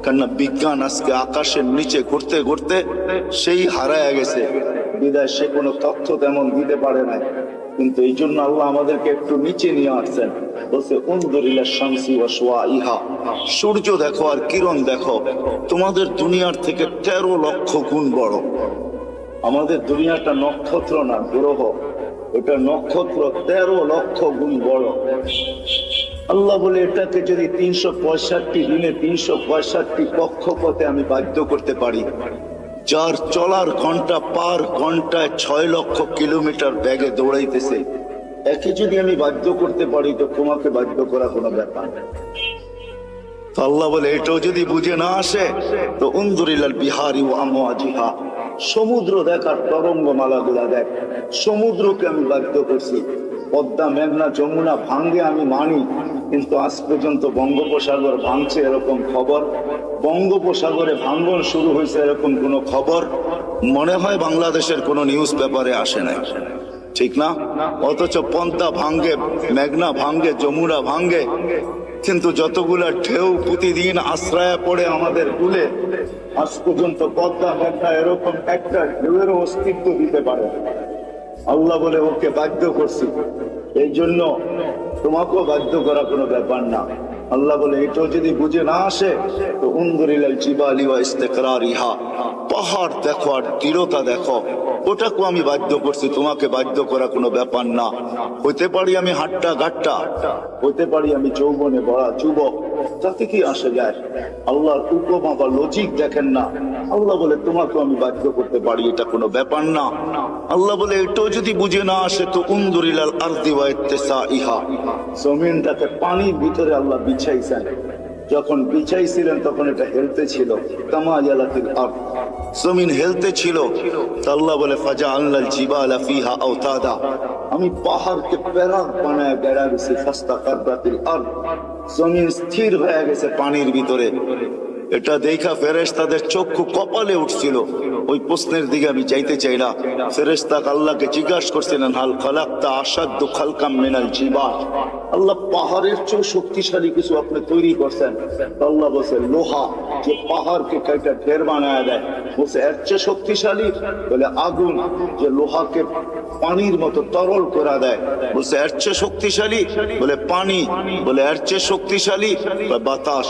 কেননা বিজ্ঞান আজকে আকাশের নিচে ঘুরতে ঘুরতে সেই হারায় গেছে, বিদায় সে কোনো তথ্য তেমন দিতে পারে নাই। কিন্তু এই জন্য আল্লাহ আমাদেরকে একটু নিচে নিয়ে আসছেন, বলছে উনজুরিলা শামসি ওয়া শুআইহা, সূর্য দেখো আর কিরণ দেখো, তোমাদের দুনিয়ার থেকে 13 লক্ষ গুণ বড়। আমাদের দুনিয়াটা নক্ষত্র না, গ্রহ, এটা নক্ষত্র 13 লক্ষ গুণ বড়। আল্লাহ বলে এটাকে যদি 365 দিনে 365 কক্ষপথে আমি বাধ্য করতে পারি, যার চলার ঘন্টা পার ঘন্টায় 6 লক্ষ কিলোমিটার বেগে দৌড়াইতেছে, একে যদি আমি বাধ্য করতে পারি, তো তোমাকে বাধ্য করা কোনো ব্যাপার না। আল্লাহ বলে এটাও যদি বুঝে না আসে, তো উনজুরিলাল বিহারি ওয়া আমওয়াজিহা, সমুদ্র দেখার তরঙ্গমালা গুলা দেখ, সমুদ্রকে আমি বাধ্য করছি। পদ্মা, মেঘনা, যমুনা ভাঙ্গে আমি মানি, কিন্তু আজ পর্যন্ত বঙ্গোপসাগর ভাঙছে এরকম খবর, বঙ্গোপসাগরে ভাঙ্গন শুরু হয়েছে এরকম কোনো খবর মনে হয় বাংলাদেশের কোনো নিউজ পেপারে আসে না, ঠিক না? অথচ পদ্মা ভাঙ্গে, মেঘনা ভাঙ্গে, যমুনা ভাঙ্গে, কিন্তু যতগুলা ঢেউ প্রতিদিন আশ্রয় পড়ে আমাদের কুলে, আজ পর্যন্ত পদ্মা মেঘনা এরকম একটা ঢেউয়ের অস্তিত্ব দিতে পারে। আল্লাহ বলে ওকে বাধ্য করছি, এই জন্য তোমাকেও বাধ্য করা কোনো ব্যাপার না। আল্লাহ বলে এটাও যদি বুঝে না আসে, তো উনজুরিলাল জিবালি ওয়া ইস্তিকরারিহা, পাহাড় দেখো আর দৃঢ়তা দেখো, ওটাকেও আমি বাধ্য করছি, তোমাকে বাধ্য করা কোনো ব্যাপার না। হইতে পারি আমি হাট্টা গাট্টা, হইতে পারি আমি যৌবনে বড়া যুবক, তাতে কি আসে যায়? আল্লাহর উপমা বা লজিক দেখেন না। আল্লাহ বলে তোমাকে আমি বাধ্য করতে পারি, এটা কোনো ব্যাপার না। আল্লাহ বলে এটাও যদি বুঝে না আসে, তো উনজুরিলাল আরদি ওয়া ইত্তিসাইহা, জমিনটাকে পানির ভিতরে আল্লাহ বিছাইছেন, যখন বিছাইছিলেন তখন এটা হেলতে ছিল, তামায়ালাতিল আরদ, জমিন হেলতে ছিল। আল্লাহ বলে ফাজআলনাল জিবালা ফিহা আওতাদা, আমি পাহাড়কে প্যারাক বানায় বেড়া গেছি, ফাস্তাকাররাতিল আরদ, জমিন স্থির হয়ে গেছে পানির ভিতরে। এটা দেখা ফেরেশতাদের চক্ষু কপালে উঠছিল, ওই প্রশ্নের দিকে আমি যাইতে চাই না। ফেরেশতা আল্লাহকে জিজ্ঞাসা করছিলেন, হাল খালাকতা আশাদ্দু খালকাম মিনাল জিবাল, আল্লাহ পাহাড়ের চেয়ে শক্তিশালী কিছু আপনি তৈরি করছেন। আল্লাহ বলছে লোহা, যে পাহাড়কে কাইটা ঢের বানায় দেয়। বলছে এর চেয়ে শক্তিশালী? বলে আগুন, যে লোহাকে পানির মতো তরল করে দেয়। বলছে এর চেয়ে শক্তিশালী? বলে পানি। বলে এর চেয়ে শক্তিশালী? বাতাস।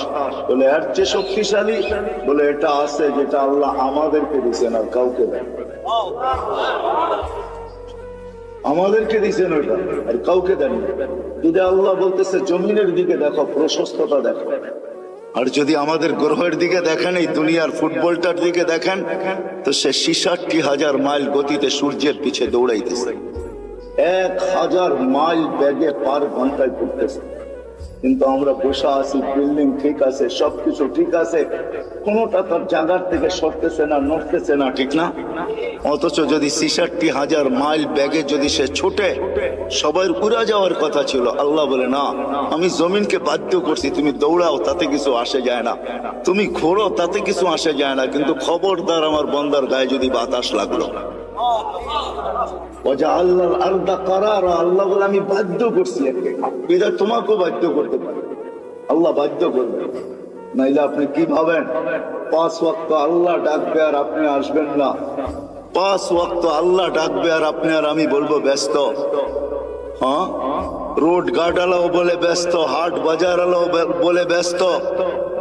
বলে এর চেয়ে শক্তিশালী? বলে এটা আছে যেটা আল্লাহ আমাদেরকে দিচ্ছেন আর কাউকে দেয়। আমাদেরকে দিচ্ছেন ওইটা আর কাউকে দেন। যদি আল্লাহ বলতেছে জমিনের দিকে দেখো, প্রশস্ততা দেখো, আর যদি আমাদের গ্রহের দিকে দেখেন, এই দুনিয়ার ফুটবলটার দিকে দেখেন, তো সে 66,000 মাইল গতিতে সূর্যের পিছে দৌড়াইতেছে, 1000 মাইল বেগে পার ঘন্টায় ঘুরতেছে। কিন্তু আমরা বসে আছি, বিল্ডিং ঠিক আছে, সবকিছু ঠিক আছে, কোনোটা তার জায়গার থেকে সরতেছে না, নড়তেছে না, ঠিক না? অথচ যদি 66,000 মাইল ব্যাগে যদি সে ছুটে, সবাই উড়া যাওয়ার কথা ছিল। আল্লাহ বলে না, আমি জমিনকে বাধ্য করছি, তুমি দৌড়াও, তাতে কিছু আসে যায় না, তুমি ঘোরো, তাতে কিছু আসে যায় না, কিন্তু খবরদার আমার বন্দার গায়ে যদি বাতাস লাগলো। আল্লাহ বলে আমি বাধ্য করছি, তোমাকেও বাধ্য করতে পারি, আল্লাহ বাধ্য করবে। নাইলে আপনি কি ভাবেন 5 ওয়াক্ত আল্লাহ ডাকবে আর আপনি আসবেন না? 5 ওয়াক্ত আল্লাহ ডাকবে আর আপনি আর আমি বলবো ব্যস্ত? হ্যাঁ, রোড গার্ড আলাও বলে ব্যস্ত, হাট বাজার আলাও বলে ব্যস্ত,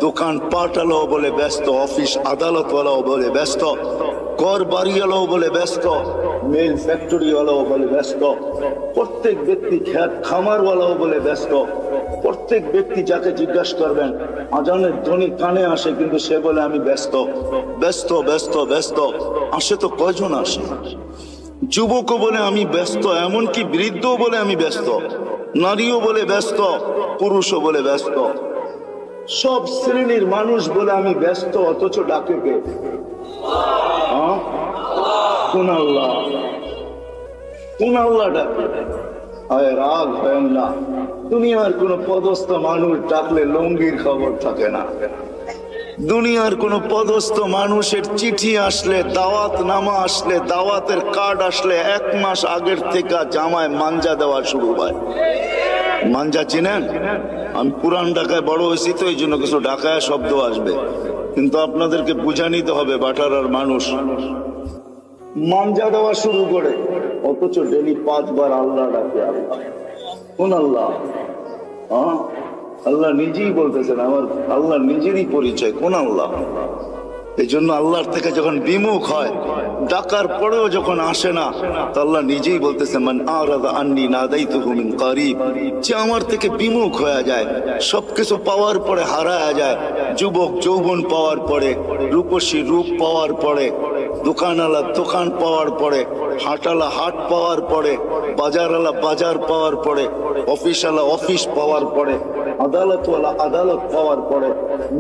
দোকান পাট আলাও বলে ব্যস্ত, অফিস আদালত ওয়ালাও বলে ব্যস্ত, ঘর বাড়ি আলাও বলে ব্যস্ত, মেল ফ্যাক্টরি ওয়ালাও বলে ব্যস্ত, প্রত্যেক ব্যক্তি খেত খামার ওয়ালাও বলে ব্যস্ত। প্রত্যেক ব্যক্তি যাকে জিজ্ঞাসা করবেন, আজানের ধ্বনি কানে আসে, কিন্তু সে বলে আমি ব্যস্ত, ব্যস্ত, ব্যস্ত, ব্যস্ত। আসে তো কয়জন আসে? যুবকও বলে আমি ব্যস্ত, এমনকি বৃদ্ধ বলে আমি ব্যস্ত, নারীও বলে ব্যস্ত, পুরুষও বলে ব্যস্ত, সব শ্রেণীর মানুষ বলে আমি ব্যস্ত। অথচ ডাকে কে? কোন আল্লাহ? কোন আল্লাহ ডাকে? রাগ হয় না। দুনিয়ার কোন পদস্থ মানুষ ডাকলে লঙ্গির খবর থাকে না। দুনিয়ার কোন পদস্থ মানুষের চিঠি আসলে, দাওয়াত নামা আসলে, দাওয়াতের কার্ড আসলে 1 মাস আগের থেকে জামায় মাঞ্জা দেওয়া শুরু হয়। মাঞ্জা চিনেন? আমি পুরান ঢাকায় বড় হয়েছি তো এই জন্য কিছু ঢাকায় শব্দ আসবে, কিন্তু আপনাদেরকে বুঝা নিতে হবে, বাটারার মানুষ মাঞ্জা দেওয়া শুরু করে। অথচ ডেলি 5 বার আল্লাহ ডাকে। আল্লাহ কোন আল্লাহ? আল্লাহ নিজেই বলতেছেন, আমার আল্লাহ নিজেরই পরিচয়। কোন আল্লাহ? এই জন্য আল্লাহর থেকে যখন বিমুখ হয়, ডাকার পরেও যখন আসে না, তো আল্লাহ নিজেই বলতেছে মান আরাদা আন্নি নাদাইতুহু মিন কারিব, যে আমার থেকে বিমুখ হয়ে যায়, সবকিছু পাওয়ার পরে হারায় যায়, যুবক যৌবন পাওয়ার পরে, রূপসী রূপ পাওয়ার পরে, দোকানওয়ালা দোকান পাওয়ার পরে, হাটালা হাট পাওয়ার পরে, বাজারওয়ালা বাজার পাওয়ার পরে, অফিসওয়ালা অফিস পাওয়ার পরে, আদালতওয়ালা আদালত পাওয়ার পরে,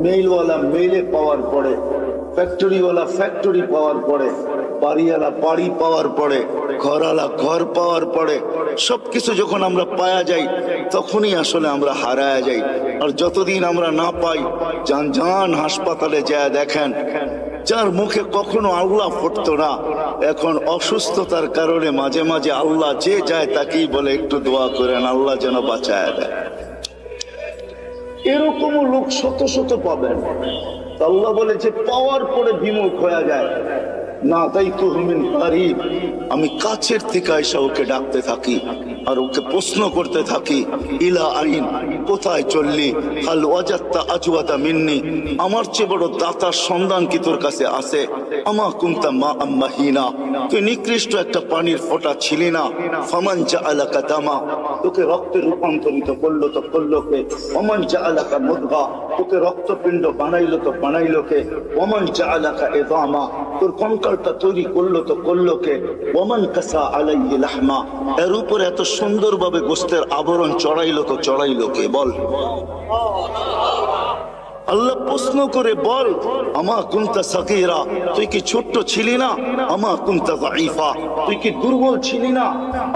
মেইলওয়ালা মেইলে পাওয়ার পরে, ফ্যাক্টরিওয়ালা ফ্যাক্টরি পাওয়ার পরে, বাড়িওয়ালা বাড়ি পাওয়ার পরে, ঘরওয়ালা ঘর পাওয়ার পরে, সবকিছু যখন আমরা পাওয়া যাই, তখনই আসলে আমরা হারায়া যাই। আর যতদিন আমরা না পাই, যান যান হাসপাতালে যায় দেখেন, যার মুখে কখনো আল্লাহ ফুটতো না, এখন অসুস্থতার কারণে মাঝে মাঝে আল্লাহ যে যায় তাকেই বলে একটু দোয়া করেন, আল্লাহ যেন বাঁচায় দেয়। এরকমও লোক শত শত পাবেন। আল্লাহ বলে যে পাওয়ার পরে বিমুখ হয়ে যায়, না তাই তো মিন কারিব, আমি কাছের থেকে এসে ওকে ডাকতে থাকি আর ওকে প্রশ্ন করতে থাকি, ইলা আইন, কোথায় চললি, হাল ওয়াজাত্তা আজওয়াতা মিন্নি, আমার চেয়ে বড় দাতার সন্ধান কি তোর কাছে আছে, আমা কুনতা মা আম্মাহিনা, তুই নিকৃষ্ট একটা পানির ফোঁটা ছিলি না, ফামান জাআলাকা দামা, তোকে রক্তে রূপান্তরিত করলো তো করলো কে, ওমান জাআলাকা মুদগা, তোকে রক্তপিণ্ড বানাইলো তো বানাইলো কে, ওমান জাআলাকা ইযামা, তোর কঙ্কালটা তৈরি করলো তো করলো কে, ওমান কাসা আলাইহি লাহমা, এর উপরে এত সুন্দরভাবে গোস্তের আবরণ চড়াইলো তো চড়াইলো কে? বল। আল্লাহ প্রশ্ন করে বল, আমা কুনতা সাগীরা, তুই কি ছোট্ট ছিলি না? আমা কুনতা যায়ীফা, তুই কি দুর্বল ছিলি না?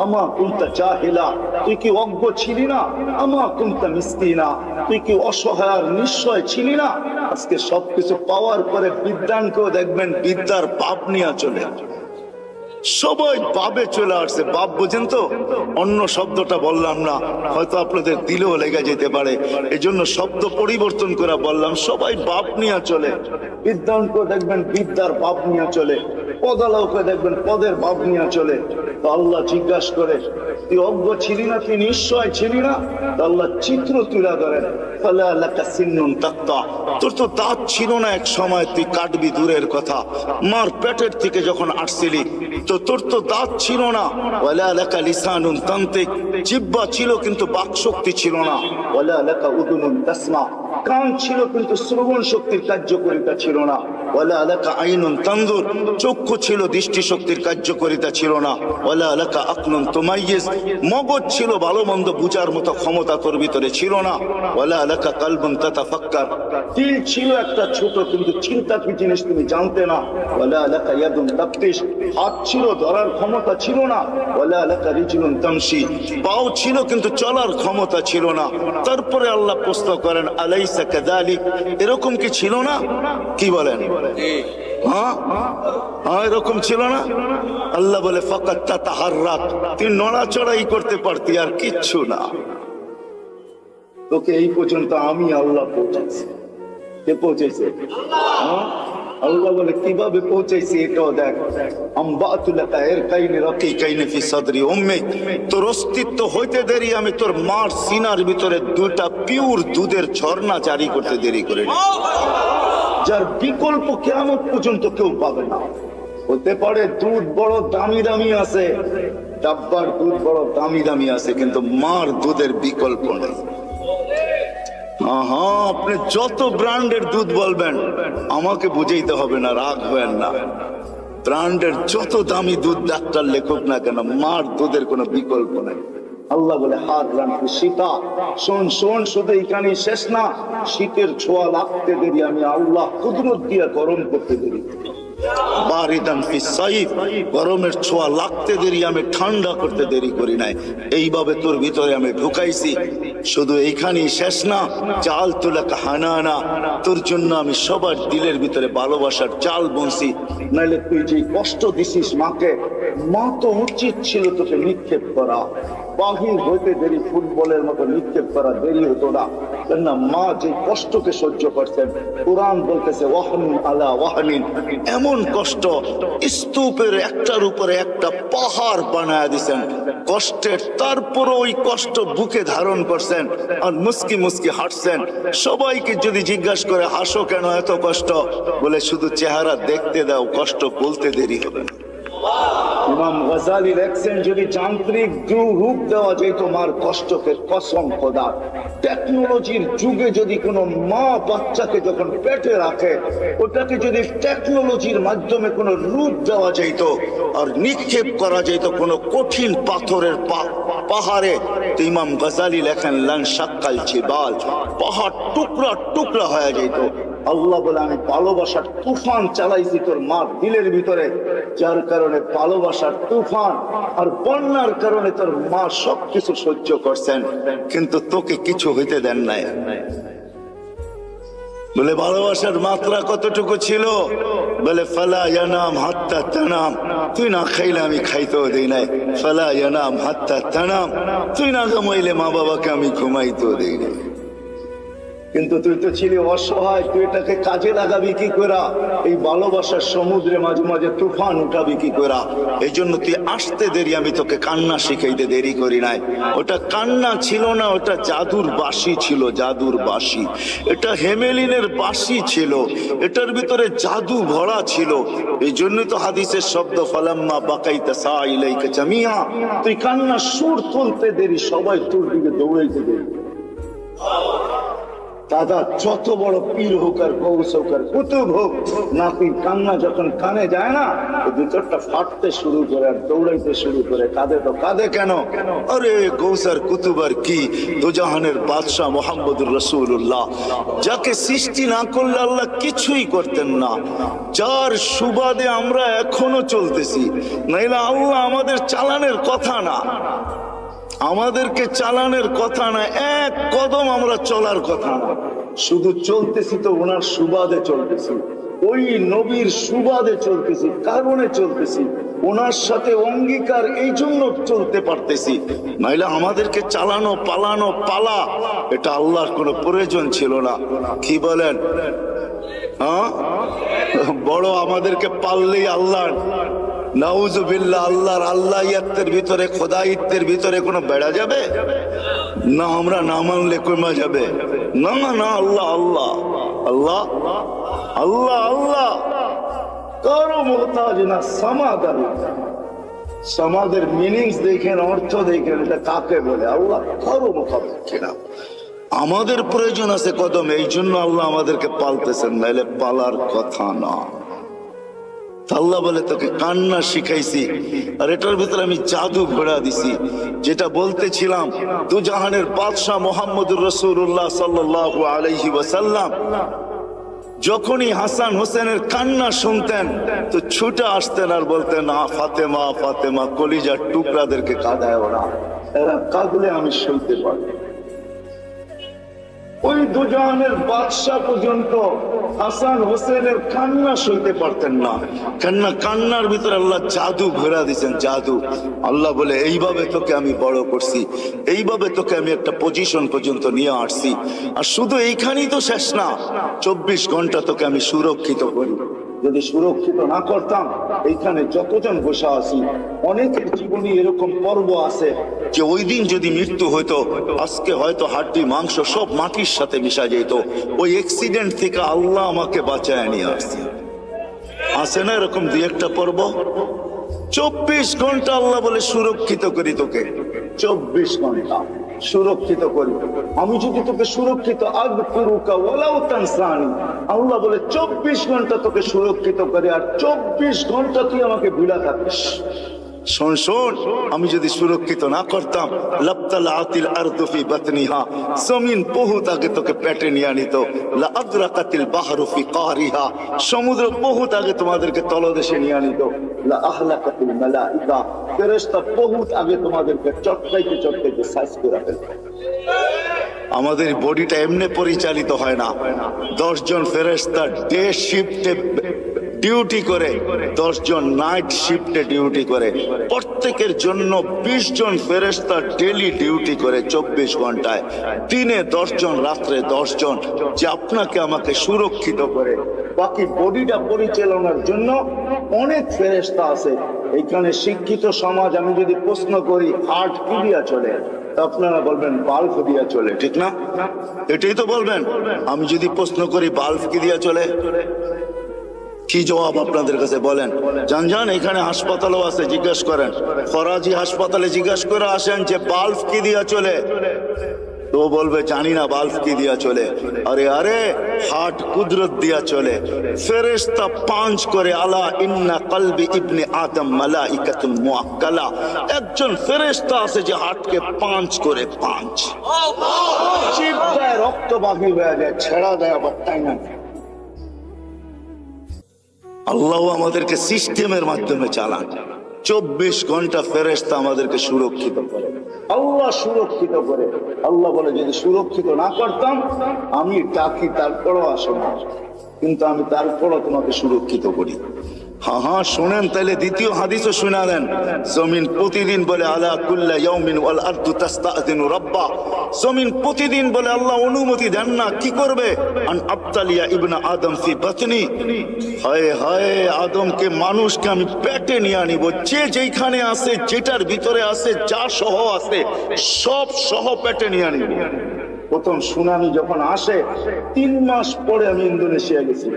আমা কুনতা জাহিলা, তুই কি অজ্ঞ ছিলি না? আমা কুনতা মিসকিনা, তুই কি অসহায় আর নিঃস্বয় ছিলি না? আজকে সবকিছু পাওয়ার পরে বিদ্যানকেও দেখবেন বিদ্যার পাপ নিয়ে চলে আসে। সবাই পাবে চলে আসছে। পাপ বোঝেন তো, অন্য শব্দটা বললাম না, হয়তো আপনাদের দিলেও লেগে যেতে পারে, এই জন্য শব্দ পরিবর্তন করে বললাম। সবাই বাপ নিয়ে চলে, বিদ্যাঙ্ক দেখবেন বিদ্যার বাপ নিয়ে চলে, পদালকে দেখবেন পদের বাপ নিয়ে চলে। তো আল্লাহ জিজ্ঞাসা করে, তুই অজ্ঞ ছিলি না, তুই নিশ্চয় ছিলি না? তো আল্লাহ চিত্র তুলে ধরেন, তোর তো দাঁত ছিল না এক সময়, তুই কাটবি দূরের কথা। মার পেটের থেকে যখন আসছিলি তো তোর তো দাঁত ছিল না। ওয়ালা লাকা লিসানুন তানতিক, জিহ্বা ছিল কিন্তু বাক শক্তি ছিল না। ওয়ালা লাকা উদুনুন তাসমা, কান ছিল কিন্তু শ্রবণ শক্তির কার্যকারিতা ছিল না। ওয়ালা লাকা আইনুন তানজুর, চক্ষু ছিল দৃষ্টি শক্তির কার্যকারিতা ছিল না। ওয়ালা লাকা আকলুন তুমাইয়িজ, মগজ ছিল ভালো মন্দ বুঝার মতো ক্ষমতা তোর ভিতরে ছিল না। ওয়ালা লাকা কালবুন তাতাফাক্কার, দিল ছিল একটা ছোট কিন্তু চিন্তা কি জিনিস তুমি জানতে না। ওয়ালা লাকা ইয়াদুন তাবতিশ, হাত ছিল ধরার ক্ষমতা ছিল না। ওয়ালা লাকা রিজলুন তামশি, পাও ছিল কিন্তু চলার ক্ষমতা ছিল না। তারপরে আল্লাহ প্রশ্ন করেন, আলাইসা কাযালিক, এরকম কি ছিল না? কি বলেন? হ্যাঁ হ্যাঁ, এরকম ছিল না? আল্লাহ বলে, ফাকাত তাতাহাররাক, তুই নড়াচড়াই করতে পারতি, আর কিচ্ছু না। তোকে এই পর্যন্ত আমি আল্লাহ পৌঁছেছি। কে পৌঁছেছে? আল্লাহ বলে, কিভাবে পৌঁছেছি এটাও দেখ। তোর অস্তিত্ব হইতে দেরি আমি তোর মার সিনার ভিতরে দুটা পিওর দুধের ঝর্ণা জারি করতে দেরি করে, যার বিকল্প কিয়ামত পর্যন্ত কেউ পাবে না। হতে পারে দুধ বড় দামি দামি আছে, ডাব্বার দুধ বড় দামি দামি আছে, কিন্তু মার দুধের বিকল্প নেই। হ্যাঁ, আপনি যত ব্র্যান্ডের দুধ বলবেন আমাকে বুঝাইতে হবে না, রাগ হবেন না। ব্র্যান্ডের যত দামি দুধ ডাক্তার লেখক না কেন, মার দুধের কোনো বিকল্প নেই। আল্লাহ বলে, হাত রাখি শীতা, শোন শোন, শুধু এখানে শেষ না। শীতের ছোঁয়া লাগতে দেরি আমি আল্লাহ কুদরত দিয়ে গরম করতে দেরি, বারিদান ফি সাইফ, গরমের ছোঁয়া লাগতে দেরি আমি ঠান্ডা করতে দেরি করি নাই। এইভাবে তোর ভিতরে আমি ঢুকাইছি। শুধু এইখানেই শেষ না, চাল তুলাকা হানানা, তোর জন্য আমি সবার দিলের ভিতরে ভালোবাসার চাল বনছি। নাইলে তুই যে কষ্ট দিছিস মাকে, মা তো উচিত ছিল তোকে নিক্ষেপ করা, বাহির হইতে দেরি ফুটবলের মতো নিক্ষেপ করা দেরি হতো না। কেননা মা যে কষ্টকে সহ্য করছেন, কোরআন বলতেছে ওয়াহনিন আলা ওয়াহনিন, এমন কষ্ট স্তূপের একটার উপরে একটা পাহাড় বানায় দিছেন কষ্টের, তারপর ওই কষ্ট বুকে ধারণ করছেন আর মুস্কি মুস্কি হাঁটছেন। সবাইকে যদি জিজ্ঞাসা করে হাসো কেন এত কষ্ট, বলে শুধু চেহারা দেখতে দাও, কষ্ট বলতে দেরি হবে না। ইমাম গাজালি লেখছেন, যদি যান্ত্রিক রূপ দেওয়া যেত মার কষ্টকে, কসম খোদা, টেকনোলজির যুগে যদি কোনো মা বাচ্চাকে যখন পেটে রাখে, ওটাকে যদি টেকনোলজির মাধ্যমে কোনো রূপ দেওয়া যেত আর নিক্ষেপ করা যেত কোনো কঠিন পাথরের পাহাড়ে, তো ইমাম গাজালি লেখেন, লান শাক্কাল জিবাল, পাহাড় টুকরা টুকরা হয়ে যেত। আল্লাহ বলে, আমি ভালোবাসার তুফান চালাইছি তোর মার দিলের ভিতরে, যার কারণে ভালোবাসার তুফান আর বন্যার কারণে তোর মা সবকিছু সহ্য করছেন, কিন্তু তোকে কিছু হইতে দেন নাই। বলে, ভালোবাসার মাত্রা কতটুকু ছিল? বলে, ফালা ইয়ানাম হাত্তা তানাম, তুই না খাইলে আমি খাইতেও দেই নাই। ফালা ইয়ানাম হাত্তা তানাম, তুই না ঘুমাইলে মা বাবাকে আমি ঘুমাইতেও দেই নাই। কিন্তু তুই তো ছিলি অসহায়, তুই এটাকে কাজে লাগাবি কি করে? এই ভালোবাসার সমুদ্রে মাঝে মাঝে তুফান উঠাবি কি করে? এই জন্য তুই আসতে দেরি, আমি তোকে কান্না শিখাইতে দেরি করি নাই। ওটা কান্না ছিল না, ওটা জাদুর বাঁশি ছিল, জাদুর বাঁশি। এটা হেমেলিনের বাঁশি ছিল, এটার ভিতরে জাদু ভরা ছিল। এই জন্যই তো হাদিসের শব্দ, ফালাম্মা বাকাইতা সাইলাইকা জামিয়া, তুই কান্না সুর তুলতে দেরি, সবাই তোর দিকে দৌড়াইতে দেরি। দাদা যত বড় পীর হোক আর গৌস হোক আর কুতুব হোক, নাতির কান্না যখন কানে যায় না, ভিতরটা ফাটতে শুরু করে আর দৌড়াইতে শুরু করে। কাঁদে তো কাঁদে কেন? আরে গৌস আর কুতুব আর কি, দুজাহানের বাদশাহ মুহাম্মদুর রাসূলুল্লাহ, যাকে সৃষ্টি না করলে আল্লাহ কিছুই করতেন না, যার সুবাদে আমরা এখনো চলতেছি। নাইলে আল্লাহ আমাদের চালানের কথা না, আমাদেরকে চালানের কথা না, এক কদম আমরা চলার কথা না, শুধু চলতেছি তো ওনার সুবাদে চলতেছি, ওই নবীর সুবাদে চলতেছি, কারণে চলতেছি, ওনার সাথে অঙ্গীকার, এই জন্য চলতে পারতেছি। নাইলে আমাদেরকে চালানো পালানো পালা, এটা আল্লাহর কোনো প্রয়োজন ছিল না। কি বলেন? হ্যাঁ, বড় আমাদেরকে পাললেই আল্লাহ, নাউজুবিল্লাহ, আল্লাহর আল্লাহিয়াতের ভিতরে, খোদাইত্বের ভিতরে কোনো বেড়া যাবে না? আমরা না মানলে কমা যাবে না? না, আল্লাহ আল্লাহ আল্লাহ আল্লাহ আল্লাহ, কারো মুহতাজ না। সমাদার, সমাদের মিনিংস দেখেন, অর্থ দেখেন, এটা কাকে বলে? আল্লাহ কারো মুখাপেক্ষ না। আমাদের প্রয়োজন আছে কদম, এই জন্য আল্লাহ আমাদেরকে পালতেছেন, নাইলে পালার কথা না। আল্লাহ বলে তোকে কান্না শিখাইছি, আর এটার ভিতরে আমি জাদু ঘোড়া দিছি। যেটা বলতেছিলাম, দুজাহানের বাদশাহ মুহাম্মদুর রাসূলুল্লাহ সাল্লাল্লাহু আলাইহি ওয়াসাল্লাম যখনই হাসান হোসেনের কান্না শুনতেন তো ছুটে আসতেন আর বলতেন, ফাতেমা ফাতেমা, কলিজার টুকরাদেরকে কাঁদায় ওরা, এরা কাঁদলে আমি শুনতে পারি। ওই দুজাহানের বাদশাহ পর্যন্ত হাসান হোসেনের কান্না সইতে পারতেন না। কান্নার ভিতরে আল্লাহ জাদু ঘোরা দিয়েছেন, জাদু। আল্লাহ বলে, এইভাবে তোকে আমি বড় করছি, এইভাবে তোকে আমি একটা পজিশন পর্যন্ত নিয়ে আসছি। আর শুধু এইখানেই তো শেষ না, 24 ঘন্টা তোকে আমি সুরক্ষিত করি। যদি সুরক্ষিত না করতাম, এইখানে যতজন বসে আছি, অনেকের জীবনে এরকম পর্ব আছে যে ওই দিন যদি মৃত্যু হইতো, আজকে হয়তো হাড্ডি মাংস সব মাটির সাথে মিশা যেত। ওই অ্যাক্সিডেন্ট থেকে আল্লাহ আমাকে বাঁচায় নিয়ে আসছে। আছে না এরকম দুই একটা পর্ব? 24 ঘন্টা আল্লাহ বলে সুরক্ষিত করি তোকে, 24 ঘন্টা সুরক্ষিত করি। আমি যদি তোকে সুরক্ষিত আল্লাহ বলে 24 ঘন্টা তোকে সুরক্ষিত করে, আর 24 ঘন্টা তুই আমাকে ভিড়া থাকিস। শোন শোন, আমি যদি সুরক্ষিত না করতাম, লাবতালাতিল আরদু ফি বাতনিহা, জমিন বহুত আগে তোকে পেটে নিয়ে আনিত। লা আদরাকাতিল বাহরু ফি কারিহা, সমুদ্র বহুত আগে তোমাদেরকে তলদেশে নিয়ে আনিত। লা আহলাকাতিল মালাইকা, ফেরেশতা বহুত আগে তোমাদেরকে চটকাইতে চটকাইতে সাইজ করে ফেলতো। আমাদের বডিটা এমনি পরিচালিত হয় না। 10 জন ফেরেশতা ডে শিফটে ডিউটি করে, 10 জন নাইট শিফটে ডিউটি করে। প্রত্যেকের জন্য 20 জন ফেরেশতা ডেইলি ডিউটি করে 24 ঘন্টায়। দিনে 10 জন, রাত্রে 10 জন, যে আপনাকে আমাকে সুরক্ষিত করে। বাকি বডিটা পরিচালনার জন্য অনেক ফেরেশতা আছে। এখানে শিক্ষিত সমাজ, আমি যদি প্রশ্ন করি হার্ট কি দিয়া চলে, আপনারা বলবেন বাল্ব দিয়া চলে, ঠিক না? এটাই তো বলবেন। আমি যদি প্রশ্ন করি বাল্ব কি দিয়া চলে, কি জবাব আপনাদের কাছে বলেন? জান এখানে হাসপাতালও আছে, জিজ্ঞাসা করেন। ফরাজি হাসপাতালে জিজ্ঞাসা করে আসেন যে বাল্ব কি দিয়া চলে, তো বলবে জানি না বাল্ব কি দিয়া চলে। আরে আরে, হার্ট কুদরত দিয়া চলে। ফেরেশতা 5 করে, আলা ইন্না কলবি ইবনে আদম মালাইকাতুন মুআক্কালা। একজন ফেরেশতা আছে যে হার্টকে 5 করে, 5 চিপটায় রক্ত বাকি হয়ে যায়, ছেড়া দেয় আবার তাই না। আল্লাহ আমাদেরকে সিস্টেমের মাধ্যমে চালান। 24 ঘন্টা ফেরেশতা আমাদেরকে সুরক্ষিত করে, আল্লাহ সুরক্ষিত করে। আল্লাহ বলে, যদি সুরক্ষিত না করতাম, আমি ডাকি তারপরও আসো না, কিন্তু আমি তারপরও তোমাকে সুরক্ষিত করি। হ্যাঁ হ্যাঁ, শোনেন তাহলে দ্বিতীয় হাদিসও শুনা দেন। জমিন প্রতিদিন বলে, আলা কুল্লা ইয়াউমিন ওয়াল আরদু তাস্তাযিনু রাব্বা, জমিন প্রতিদিন বলে আল্লাহ অনুমতি দেন না, কি করবে? আন আবতালিয়া ইবনা আদম ফি বাতনি, হায় হায়, আদমকে, মানুষকে আমি পেটে নিয়ে আনিব। যে যেখানে আছে, যেটার ভিতরে আছে, যা সহ আছে, সব সহ পেটে নিয়ে আনিব। প্রথম সুনামি যখন আসে, 3 মাস পরে আমি ইন্দোনেশিয়া গেছি।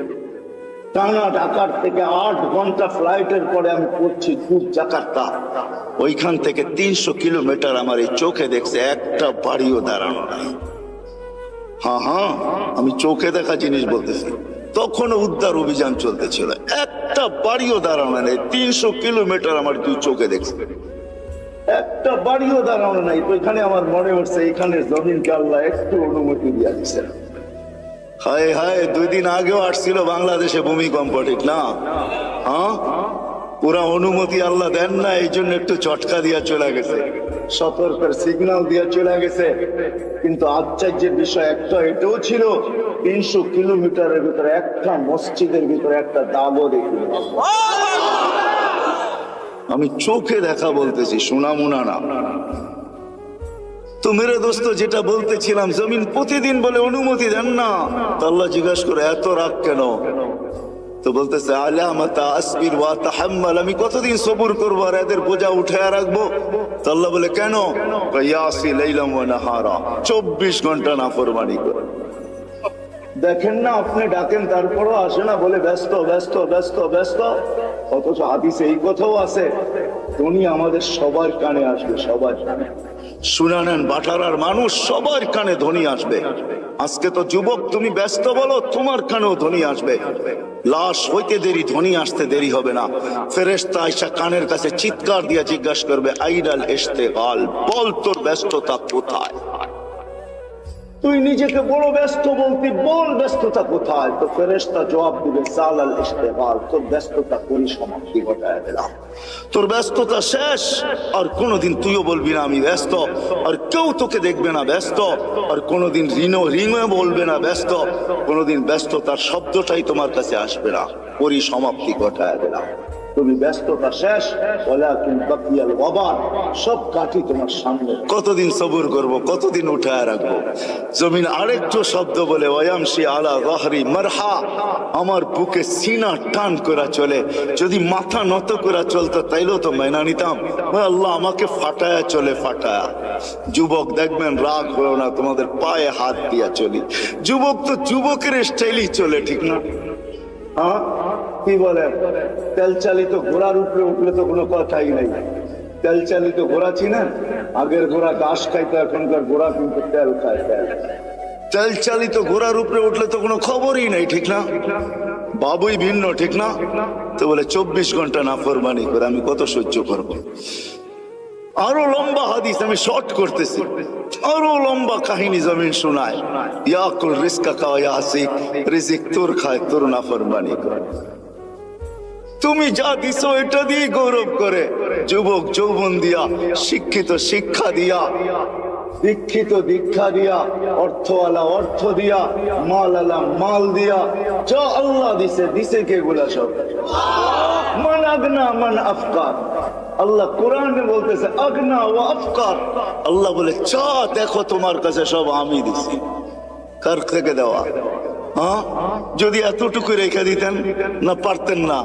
টানা ঢাকার থেকে 8 ঘন্টা ফ্লাইটের পরে আমি পড়ছি জাকার্তা। ওইখান থেকে 300 কিলোমিটার আমার এই চোখে দেখছে, একটা বাড়িও দাঁড়ানো নাই। হ্যাঁ হ্যাঁ, আমি চোখে দেখা জিনিস বলতেছি। তখনও উদ্ধার অভিযান চলতেছিল, একটা বাড়িও দাঁড়ানো নেই। 300 কিলোমিটার আমার তুই চোখে দেখছি, একটা বাড়িও দাঁড়ানো নাই। তো এখানে আমার মনে হচ্ছে এখানে জমিনকে আল্লাহ একটু অনুমতি দিয়ে দিচ্ছে। হায় হায়, 2 দিন আগেও আসছিল বাংলাদেশে ভূমিকম্প, ঠিক না? হ্যাঁ, পুরা অনুমতি আল্লাহ দেন না, এই জন্য একটু চটকা দিয়া চলে গেছে, সতর্কের সিগন্যাল দিয়া চলে গেছে। কিন্তু আশ্চর্যের বিষয় একটা এটাও ছিল, 300 কিলোমিটারের ভিতরে একটা মসজিদের ভিতরে একটা দাগও দেখি। আমি চোখে দেখা বলতেছি, শোনা মুনা না। তো মেরে দোস্ত, যেটা বলতেছিলাম, জমিন প্রতিদিন বলে অনুমতি দেন না। তো আল্লাহ জিজ্ঞাসা করে এত রাগ কেন? তো বলতেছে আলামাতা আসবির ওয়া তাহাম্মাল, আমি কতদিন সবুর করবো আর এদের বোঝা উঠায় রাখবো? তো আল্লাহ বলে কেন? ইয়াসি লাইলাম ওয়া নাহারা, 24 ঘন্টা নাফরমানি করে। দেখেন না, আপনি ডাকেন তারপরও আসে না, বলে ব্যস্ত ব্যস্ত ব্যস্ত ব্যস্ত। অথচ হাদিসে এই কথাও আছে, উনি আমাদের সবার কানে আসবে, সবার কানে। শুনে নেন, বাটারার মানুষ সবার কানে ধ্বনি আসবে। আজকে তো যুবক তুমি ব্যস্ত বলো, তোমার কানেও ধ্বনি আসবে। লাশ হইতে দেরি, ধ্বনি আসতে দেরি হবে না। ফেরেশতা আয়েশা কানের কাছে চিৎকার দিয়ে জিজ্ঞাসা করবে, আইনাল ইশতিগাল, বল তোর ব্যস্ততা কোথায়? তুই নিজেকে বড় ব্যস্ত বলতি, বল ব্যস্ততা কোথায়? তো ফেরেশতা জবাব দিবে, সালাল ইশতিগাল, তোর ব্যস্ততা পরিসমাপ্তি ঘটায় দিলাম। তোর ব্যস্ততা শেষ, আর কোনোদিন তুইও বলবি না আমি ব্যস্ত, আর কেউ তোকে দেখবে না ব্যস্ত, আর কোনোদিন রিংও বলবে না ব্যস্ত, কোনোদিন ব্যস্ততার শব্দটাই তোমার কাছে আসবে না। পরিসমাপ্তি ঘটায় দিলাম, তুমি ব্যস্ততা শেষ। ওয়ালাকিন বাকিয়াল ওয়াবাল, সব কাটি তোমার সামনে। কতদিন সবুর করব, কতদিন উঠায় রাখবো? জমিন আরেকটু শব্দ বলে, ওয়ায়ামশি আলা যাহরি মারহা, আমার বুকে সিনা টান করা চলে। যদি মাথা নত করা চলতো তাইলেও তো মেনা নিতাম। আল্লাহ আমাকে ফাটায়া চলে, ফাটায়া। যুবক দেখবেন, রাগ হলো না, তোমাদের পায়ে হাত দিয়া চলি। যুবক তো যুবকের স্টাইলই চলে, ঠিক না? হ্যাঁ, কি বলে? তেল চালিত ঘোড়ার উপরে উঠলে তো কোনো কথাই নাই। তেল চালিত ঘোড়া চিনেন? আগের ঘোড়া ঘাস খাইতো, এখনকার ঘোড়া কিন্তু তেল খায়। তেল চালিত ঘোড়ার উপরে উঠলে তো কোনো খবরই নাই, ঠিক না? বাবুই ভিন্ন, ঠিক না? তো বলে 24 ঘন্টা নাফরমানি করে আমি কত সহ্য করবো? আরো লম্বা হাদিস, আমি শর্ট করতেছি, আরো লম্বা কাহিনী জমিন শোনায়। ইয়াকুল রিজকা কা ইয়াসিক, রিজিক তোর খায়, তোর নাফরমানি করে। তুমি যা দিছো এটা দিয়ে গৌরব করে। যুবক যৌবন দিয়া, শিক্ষিত শিক্ষা দিয়া, দীক্ষিত দীক্ষা দিয়া, অর্থওয়ালা অর্থ দিয়া, মালওয়ালা মাল দিয়া, যা আল্লাহ দিছে, দিছে কে গুলা সব? মান আগনা মান আফকার। আল্লাহ কোরআনে বলতেছে আগনা ওয়া আফকার। আল্লাহ বলে চা দেখো তোমার কাছে সব আমি দিছি। কার থেকে দেওয়া? হ্যাঁ, যদি এতটুকু রেখে দিতেন না, পারতেন না।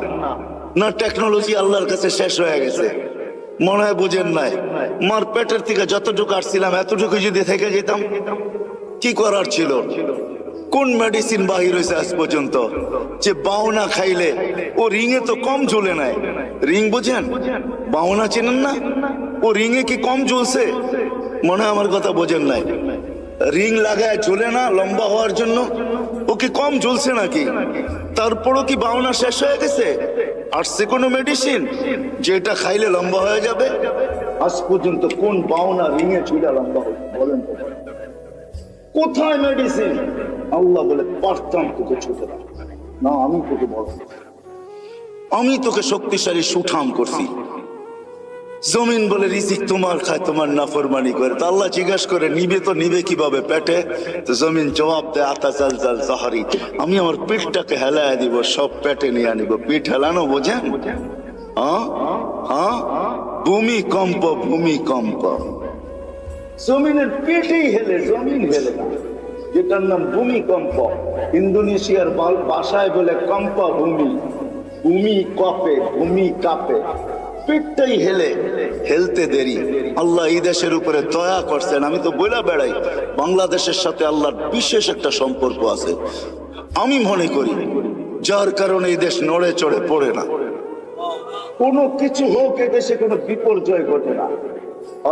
না টেকনোলজি আল্লাহর কাছে শেষ হয়ে গেছে, মনে হয় বুঝেন নাই। মার পেটের থেকে যতটুকু আসছিলাম এতটুকু যদি থেকে যেতাম, কি করার ছিল? কোন মেডিসিন বাহির হয়েছে আজ পর্যন্ত যে বাউনা খাইলে ও রিঙে তো কম ঝুলে নাই? রিং বুঝেন? বাউনা চেনেন না? ও রিঙে কি কম ঝুলছে? মনে হয় আমার কথা বোঝেন নাই। রিং লাগায় ঝুলে না লম্বা হওয়ার জন্য, ও কি কম ঝুলছে নাকি? তারপরও কি বাউনা শেষ হয়ে গেছে? আসছে কোনো মেডিসিন যেটা খাইলে লম্বা হয়ে যাবে? আজ পর্যন্ত কোন বাউনা রিঙে ঝুলে লম্বা হবে বলেন? কোথায় মেডিসিন? আল্লাহ বলে পারতাম তোকে ছোট না, আমি তোকে বড়, আমি তোকে শক্তিশালী সুঠাম করছি। জমিন বলে রিজিক তোমার খায়, তোমার নাফরমানি করে। তো আল্লাহ জিজ্ঞাসা করে নিবে তো নিবে কিভাবে পেটে? তো জমিন জবাব দেয় আতা জাল জাল জাহারি, আমি আমার পিঠটাকে হেলায় দিব, সব পেটে নিয়ে আনিব। পিঠ হেলানো বোঝেন? হ্যাঁ হ্যাঁ, ভূমিকম্প, ভূমিকম্প। জমিনের পেটেই হেলে, জমিন হেলে না, যেটার নাম ভূমিকম্প। ইন্দোনেশিয়ার ভাষায় বলে কম্পা ভূমি, ভূমি কপে, ভূমি কাঁপে, পেটটাই হেলে। হেলতে দেরি। আল্লাহ এই দেশের উপরে দয়া করছেন। আমি তো বইলা বেড়াই, বাংলাদেশের সাথে আল্লাহর বিশেষ একটা সম্পর্ক আছে আমি মনে করি, যার কারণে এই দেশ নড়ে চড়ে পড়ে না। কোনো কিছু হোক, এ দেশে কোনো বিপর্যয় ঘটে না।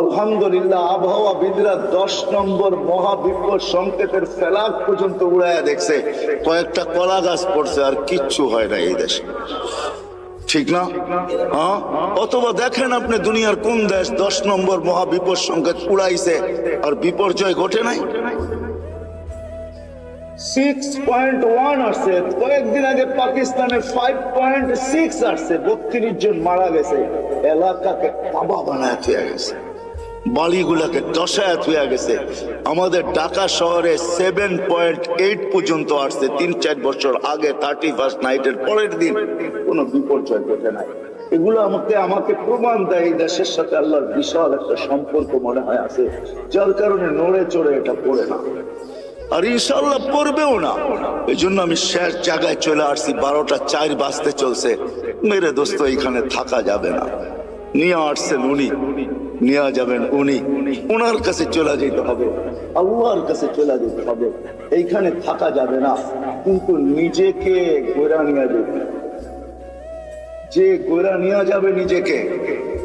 আলহামদুলিল্লাহ আবহাওয়াবিদরা 10 নম্বর মহাবিপদ সংকেতের ফেলাক পর্যন্ত উড়াইয়া দেখছে, কয়েকটা কলা গাছ পড়ছে, আর কিচ্ছু হয় না এই দেশে, ঠিক না? হ্যাঁ, অথবা দেখেন আপনি দুনিয়ার কোন দেশ 10 নম্বর মহাবিপদ সংকেত উড়াইছে আর বিপর্যয় ঘটে নাই? 6.1 আসছে, কয়েকদিন আগে পাকিস্তানে 5.6 আসছে, 32 জন মারা গেছে, এলাকাকে তাবা বানায় থুয়ে গেছে, বাড়িগুলাকে দশায় থুয়ে গেছে। আমাদের ঢাকা শহরে 7.8 পর্যন্ত আসছে 3-4 বছর আগে, 31st নাইটের পরের দিন কোনো বিপর্যয় ঘটে নাই। এগুলো আমাকে প্রমাণ দেয় এই দেশের সাথে আল্লাহর বিশাল একটা সম্পর্ক মনে হয় আছে, যার কারণে নড়ে চড়ে এটা পড়ে না, আর ইনশাল্লাহ পড়বেও না। এই জন্য আমি শেষ জায়গায় চলে আসছি, 12টা 4 বাজতে চলছে। মেরে দোস্ত, এখানে থাকা যাবে না। নিয়ে আসছেন উনি, নিয়ে যাবেন উনি, ওনার কাছে চলে যেতে হবে, আল্লাহর কাছে চলে যেতে হবে। এইখানে থাকা যাবে না, কিন্তু নিজেকে গোড়া নিয়ে যাবে। যে গোড়া নিয়ে যাবে নিজেকে,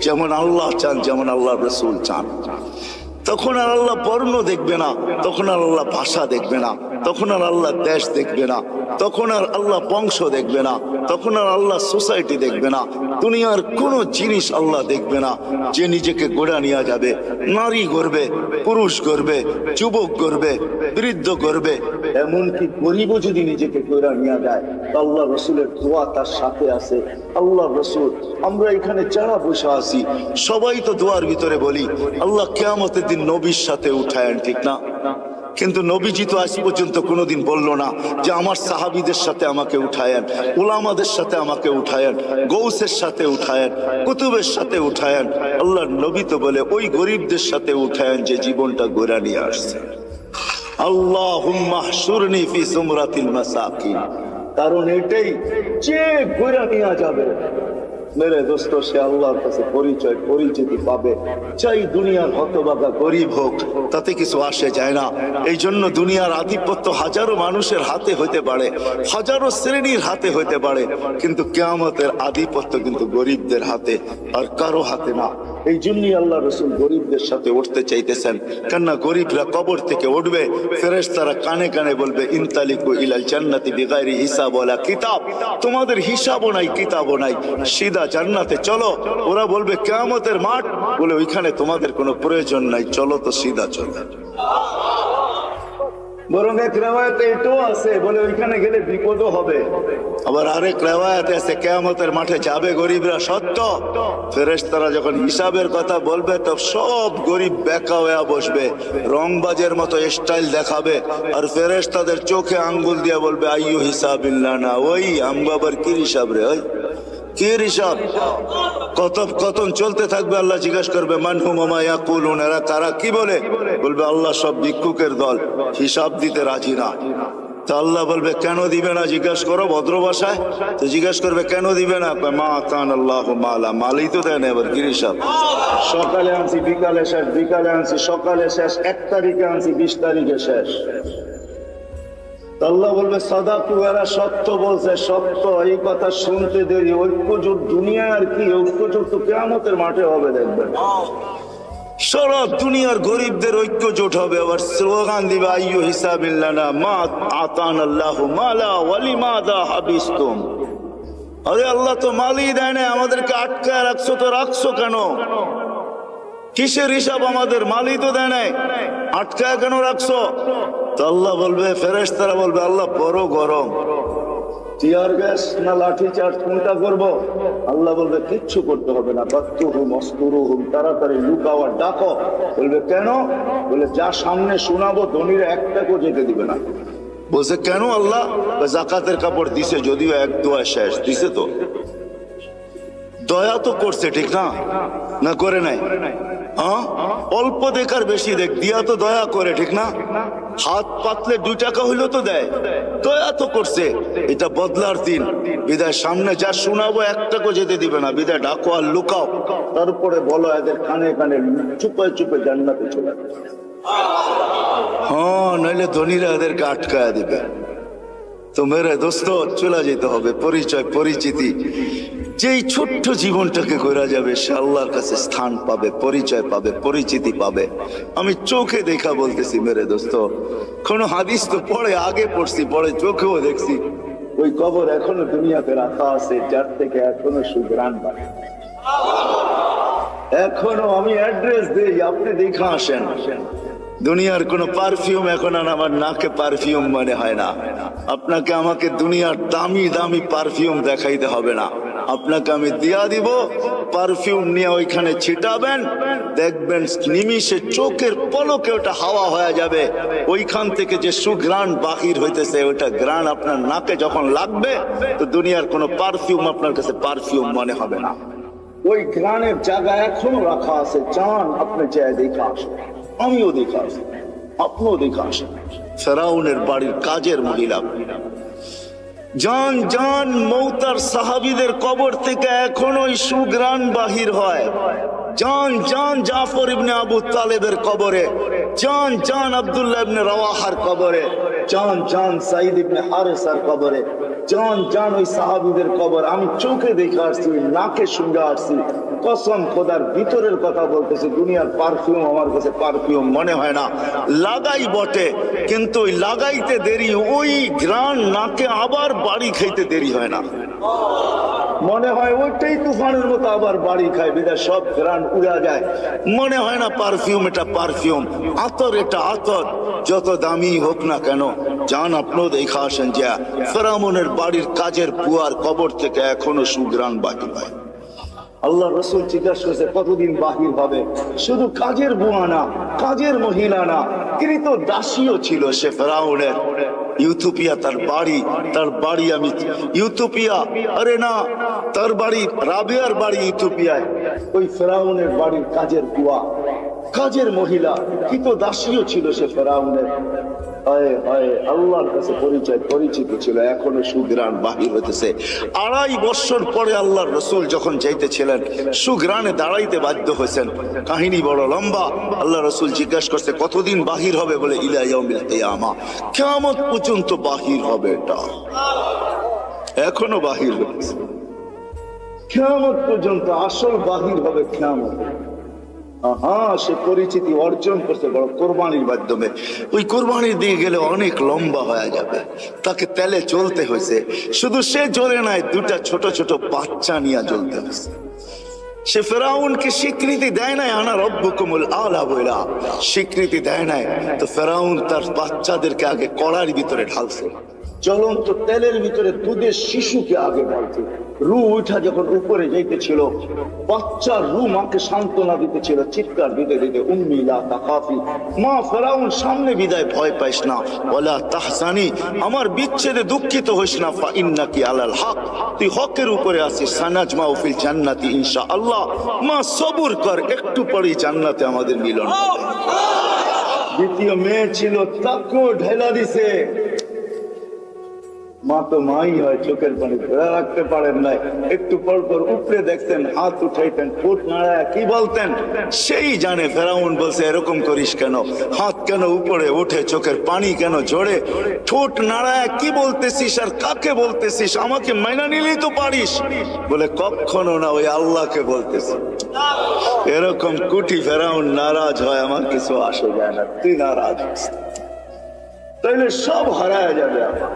যেমন আল্লাহ চান, যেমন আল্লাহ রসুল চান, তখন আর আল্লাহ বর্ণ দেখবে না, তখন আর আল্লাহ ভাষা দেখবে না, তখন আর আল্লাহ দেশ দেখবে না, তখন আর আল্লাহ বংশ দেখবে না, তখন আর আল্লাহ সোসাইটি দেখবে না, দুনিয়ার কোনো জিনিস আল্লাহ দেখবে না। যে নিজেকে গোড়া নিয়ে যাবে, নারী গড়বে, পুরুষ গড়বে, যুবক গড়বে, বৃদ্ধ গড়বে, এমনকি গরিবও যদি নিজেকে গোড়া নিয়ে যায়, আল্লাহ রসুলের দোয়া তার সাথে আছে। আল্লাহ রসুল, আমরা এখানে যারা বসে আছি সবাই তো দোয়ার ভিতরে বলি আল্লাহ কিয়ামতের দিন নবীর সাথে উঠায়েন, ঠিক না? কিন্তু নবীজি তো আজ পর্যন্ত কোনোদিন বললো না যে আমার সাহাবীদের সাথে আমাকে উঠায়েন, উলামাদের সাথে আমাকে উঠায়েন, গৌসের সাথে উঠায়েন, কুতুবের সাথে উঠায়েন। আল্লাহর নবী তো বলে ওই গরিবদের সাথে উঠায়েন যে জীবনটা গোড়া নিয়ে আসছে। আল্লাহুম্মা হশুরনি ফি সুমরাতিল মাসাকিন, কারণ এটাই, যে গোড়া নিয়ে যাবে মেরে দোস্ত, সে আল্লাহর কাছে পরিচয় পরিচিতি পাবে। চাই দুনিয়ার হতভাগা গরিব হোক, তাতে কিছু আসে যায় না। এই জন্য দুনিয়ার আধিপত্য হাজারো মানুষের হাতে হইতে পারে, হাজারো শ্রেণীর হাতে হইতে পারে, কিন্তু কিয়ামতের আধিপত্য কিন্তু গরিবদের হাতে, আর কারো হাতে না। এই জন্যই আল্লাহ রসুল গরিবদের সাথে উঠতে চাইতেছেন, কেননা গরিবরা কবর থেকে উঠবে, ফেরেশতারা কানে কানে বলবে ইনতালিকু ইলাল জান্নাতি বিগাইরি হিসাব ওয়ালা কিতাব, তোমাদের হিসাবও নাই, কিতাবও নাই, সিধা জান্নাতে চলো। ওরা বলবে কিয়ামতের মাঠ, বলে ওইখানে তোমাদের কোনো প্রয়োজন নাই, চলো তো সিধা চলো। বরং এক রেওয়ায়েতে এটাও আছে, বলে ওইখানে গেলে বিপদও হবে। আবার আরেক রেওয়ায়েতে আছে কিয়ামতের মাঠে যাবে গরিবরা, সত্য। ফেরেশতারা যখন হিসাবের কথা বলবে, তো সব গরিব বেকা হয়ে বসবে, রংবাজের মতো স্টাইল দেখাবে, আর ফেরেশতাদের চোখে আঙ্গুল দিয়ে বলবে আইয়ু হিসাবিল্লাহ না, ওই আমবাবার কি হিসাব রে, ওই কি হিসাব? কতক্ষণ চলতে থাকবে, আল্লাহ জিজ্ঞাসা করবে মানহুম ওমা ইয়াকুলুন, এরা কারা, কি বলে? বলবে আল্লাহ সব ভিক্ষুকের দল, হিসাব দিতে রাজি না। তা আল্লাহ বলবে কেন দিবে না, জিজ্ঞাসা করো ভদ্র ভাষায়। তো জিজ্ঞাসা করবে কেন দিবে না, মা কান আল্লাহ মালা, মালই তো দেয় না, এবার কি হিসাব? সকালে আনছি বিকালে শেষ, বিকালে আনছি সকালে শেষ, 1 তারিখে আনছি 20 তারিখে শেষ। আল্লাহ বলবে সাদাকু, এরা সত্য বলছে, সত্য। এই কথা শুনতে দেরি, ঐক্যজোট দুনিয়া আর কি, ঐক্যজোট তো কিয়ামতের মাঠে হবে, দেখবেন সারা দুনিয়ার গরিবদের ঐক্যজোট হবে। আবার স্লোগান দিবে আইয়ু হিসাবিল্লানা মা আতানাল্লাহু মালা ওয়ালিমাদা হাবিসতুম, আরে আল্লাহ তো মালই দেয় না, আমাদেরকে আটকায় রাখছো, তো রাখছো কেন? কিসের হিসাব আমাদের? মালই তো দেয় নাই, আটকায় কেন রাখছো? তো আল্লাহ বলবে, ফেরেশতারা বলবে আল্লাহ বড় গরম, টিয়ার গ্যাস না লাঠি চার্জ কোনটা করবো? আল্লাহ বলবে কিচ্ছু করতে হবে না, বাত্তুহুম অস্তুরুহুম, তাড়াতাড়ি লুকাও আর ডাকো। বলবে কেন? বলে যা সামনে শোনাবো ধনীরা একটাকেও যেতে দিবে না। বলছে কেন আল্লাহ? জাকাতের কাপড় দিছে, যদিও 1 দোয়া শেষ দিছে, তো দয়া তো করছে, ঠিক না? না করে নাই? হ্যাঁ, অল্প দেখার বেশি দেখ, দিয়া তো দয়া করে, ঠিক না? হাত পাতলে 2 টাকা হইলো তো দেয়, দয়া তো করছে। এটা বদলার দিন, বিদায় সামনে যা শোনাবো একটাকেও যেতে দিবে না, বিদায় ডাকো আর লুকাও, তারপরে বলো এদের কানে কানে চুপে চুপে জান্নাতে চলে। হ্যাঁ, নইলে ধনীরা এদেরকে আটকায় দিবে। তো মেরে দোস্ত, চলে যেতে হবে, পরিচয় পরিচিতি যে এই ছোট্ট জীবনটাকে করা যাবে সে আল্লাহর কাছে স্থান পাবে, পরিচয় পাবে, পরিচিতি পাবে। আমি চোখে দেখা বলতেছি মেরে দোস্ত, কোন হাদিস তো পড়ে আগে পড়ছি, পরে চোখেও দেখছি, ওই কবর এখনো দুনিয়াতে রাখা আছে, যার থেকে এখনো সুগ্রাণ পায়। এখনো আমি অ্যাড্রেস দেই, আপনি দেখা আসেন। দুনিয়ার কোন পারফিউম এখন আর আমার নাকে পারফিউম মনে হয় না। আপনাকে আমাকে দুনিয়ার দামি দামি পারফিউম দেখাইতে হবে না, আপনাকে আমি দিয়া দিব, পারফিউম নিয়ে ওইখানে ছিটাবেন, দেখবেন নিমিষে চোখের পলকে ওটা হাওয়া হয়ে যাবে। ওইখান থেকে যে সুঘ্রাণ বাহির হইতেছে, ওইটা ঘ্রাণ আপনার নাকে যখন লাগবে, তো দুনিয়ার কোন পারফিউম আপনার কাছে পারফিউম মনে হবে না। ওই ঘ্রাণের জায়গা এখনো রাখা আছে, চান আপনি চাই দেখা আসেন, আমিও দেখা আসি, আপনিও দেখা আসেন। ফেরাউনের বাড়ির কাজের মহিলা, জান জান মৌতার সাহাবীদের কবর থেকে এখনো সুঘ্রাণ বাহির হয়। জান জান জাফর ইবনে আবু তালেবের কবরে, জান জান আব্দুল্লাহ ইবনে রাওয়াহার কবরে, জান জান সাইদ ইবনে হারেসার কবরে, জান জান ওই সাহাবীদের কবর আমি চোখে দেখে আসছি, নাকে শুনে আসছি। কসম খোদার, ভিতরের কথা বলতেছে, দুনিয়ার পারফিউম আমার কাছে পারফিউম মনে হয় না। লাগাই বটে, কিন্তু ওই লাগাইতে দেরি, ওই ঘ্রাণ নাকে আবার বাড়ি খাইতে দেরি হয় না। মনে হয় ওইটাই তুফানের মতো আবার বাড়ি খায়, বিদায় সব ঘ্রাণ উড়া যায়। মনে হয় না পারফিউম এটা পারফিউম, আতর এটা আতর, যত দামি হোক না কেন। জান আপনিও দেখা আসেন যে ফেরাউনের বাড়ির কাজের বুয়ার কবর থেকে এখনো সুঘ্রাণ বাকি হয়। আল্লাহ রসুল জিজ্ঞাসা করছে কতদিন বাহির হবে? শুধু কাজের বুয়া না, কাজের মহিলা না, তিনি তো দাসীও ছিল সে ফেরাউনের। ইউথোপিয়া তার বাড়ি আমি ইউথোপিয়া, আরে না, তার বাড়ি রাবিয়ার বাড়ি ইউথোপিয়ায়। ওই ফেরাউনের বাড়ির কাজের বুয়া, কাজের মহিলা, কি তো দাসীও ছিল সে ফেরাউনের। আল্লাহর কাছে পরিচিত ছিল, এখনো সুঘ্রাণ বাহির হইতেছে। 2.5 বছর পরে আল্লাহর রসুল যখন যাইতেছিলেন, সুঘ্রাণে দাঁড়াইতে বাধ্য হয়েছেন। কাহিনী বড় লম্বা। আল্লাহ রসুল জিজ্ঞাসা করছে কতদিন বাহির হবে? বলে ইলা ইয়াউমিল কিয়ামা, কিয়ামত পর্যন্ত বাহির হবে। এটা এখনো বাহির হচ্ছে, কিয়ামত পর্যন্ত আসল বাহির হবে কিয়ামত। সে পরিচিতি অর্জন করছে বড় কোরবানির মাধ্যমে। ওই কোরবানির দিয়ে গেলে অনেক লম্বা হয়ে যাবে, তাকে তেলে চলতে হয়েছে। শুধু সে জ্বলে নাই, 2টা ছোট ছোট বাচ্চা নিয়ে জ্বলতে হয়েছে। সে ফেরাউনকে স্বীকৃতি দেয় নাই, আনা রব্বুকুমুল আলা বইলা স্বীকৃতি দেয় নাই। তো ফেরাউন তার বাচ্চাদেরকে আগে কড়ার ভিতরে ঢালছে, জ্বলন্ত তেলের ভিতরে দুধের শিশুকে আগে ঢালছে। রু উঠা যখন উপরে যাইতেছিল, বাচ্চার রু মাকে সান্ত্বনা দিতেছিল, চিৎকার দিতে দিতে, উম্মি লা তাখাফি, মা ফেরাউন সামনে বিদায়, ভয় পাইস না, ওয়ালা তাহজানি, আমার বিচ্ছেদে দুঃখিত হইস না, ফা ইন্নাকি আলাল হক, তুই হকের উপরে আছিস, সানাজমাউ ফিল জান্নাতি ইনশাআল্লাহ, মা সবুর কর, একটু পরেই জান্নাতে আমাদের মিলন হবে। দ্বিতীয় মেয়ে ছিল, তাকেও ঢেলা দিছে। মা তো মাই হয়, চোখের পানি ধরে রাখতে পারেন নাই, একটু পর পর উপরে দেখতেন, হাত উঠাইতেন, ফুট নাড়ায় কি বলতেন সেই জানে। ফেরাউন বলছে এরকম করিস কেন, হাত কেন উপরে ওঠে, চোখের পানি কেন ঝরে, ঠোঁট নাড়ায় কি বলতেছিস আর কাকে বলতেছিস, আমাকে মাইনা নিলেই তো পারিস। বলে কখনো না, ওই আল্লাহকে বলতেছি। এরকম কুটি ফেরাউন নারাজ হয়, আমার কিছু আসে যায় না, তুই নারাজ হস, তাইলে সব হারায় যাবে, আমার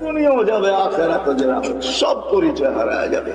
দুনিয়াও যাবে, আখেরাতও যাবে, সব পরিচয় হারায় যাবে।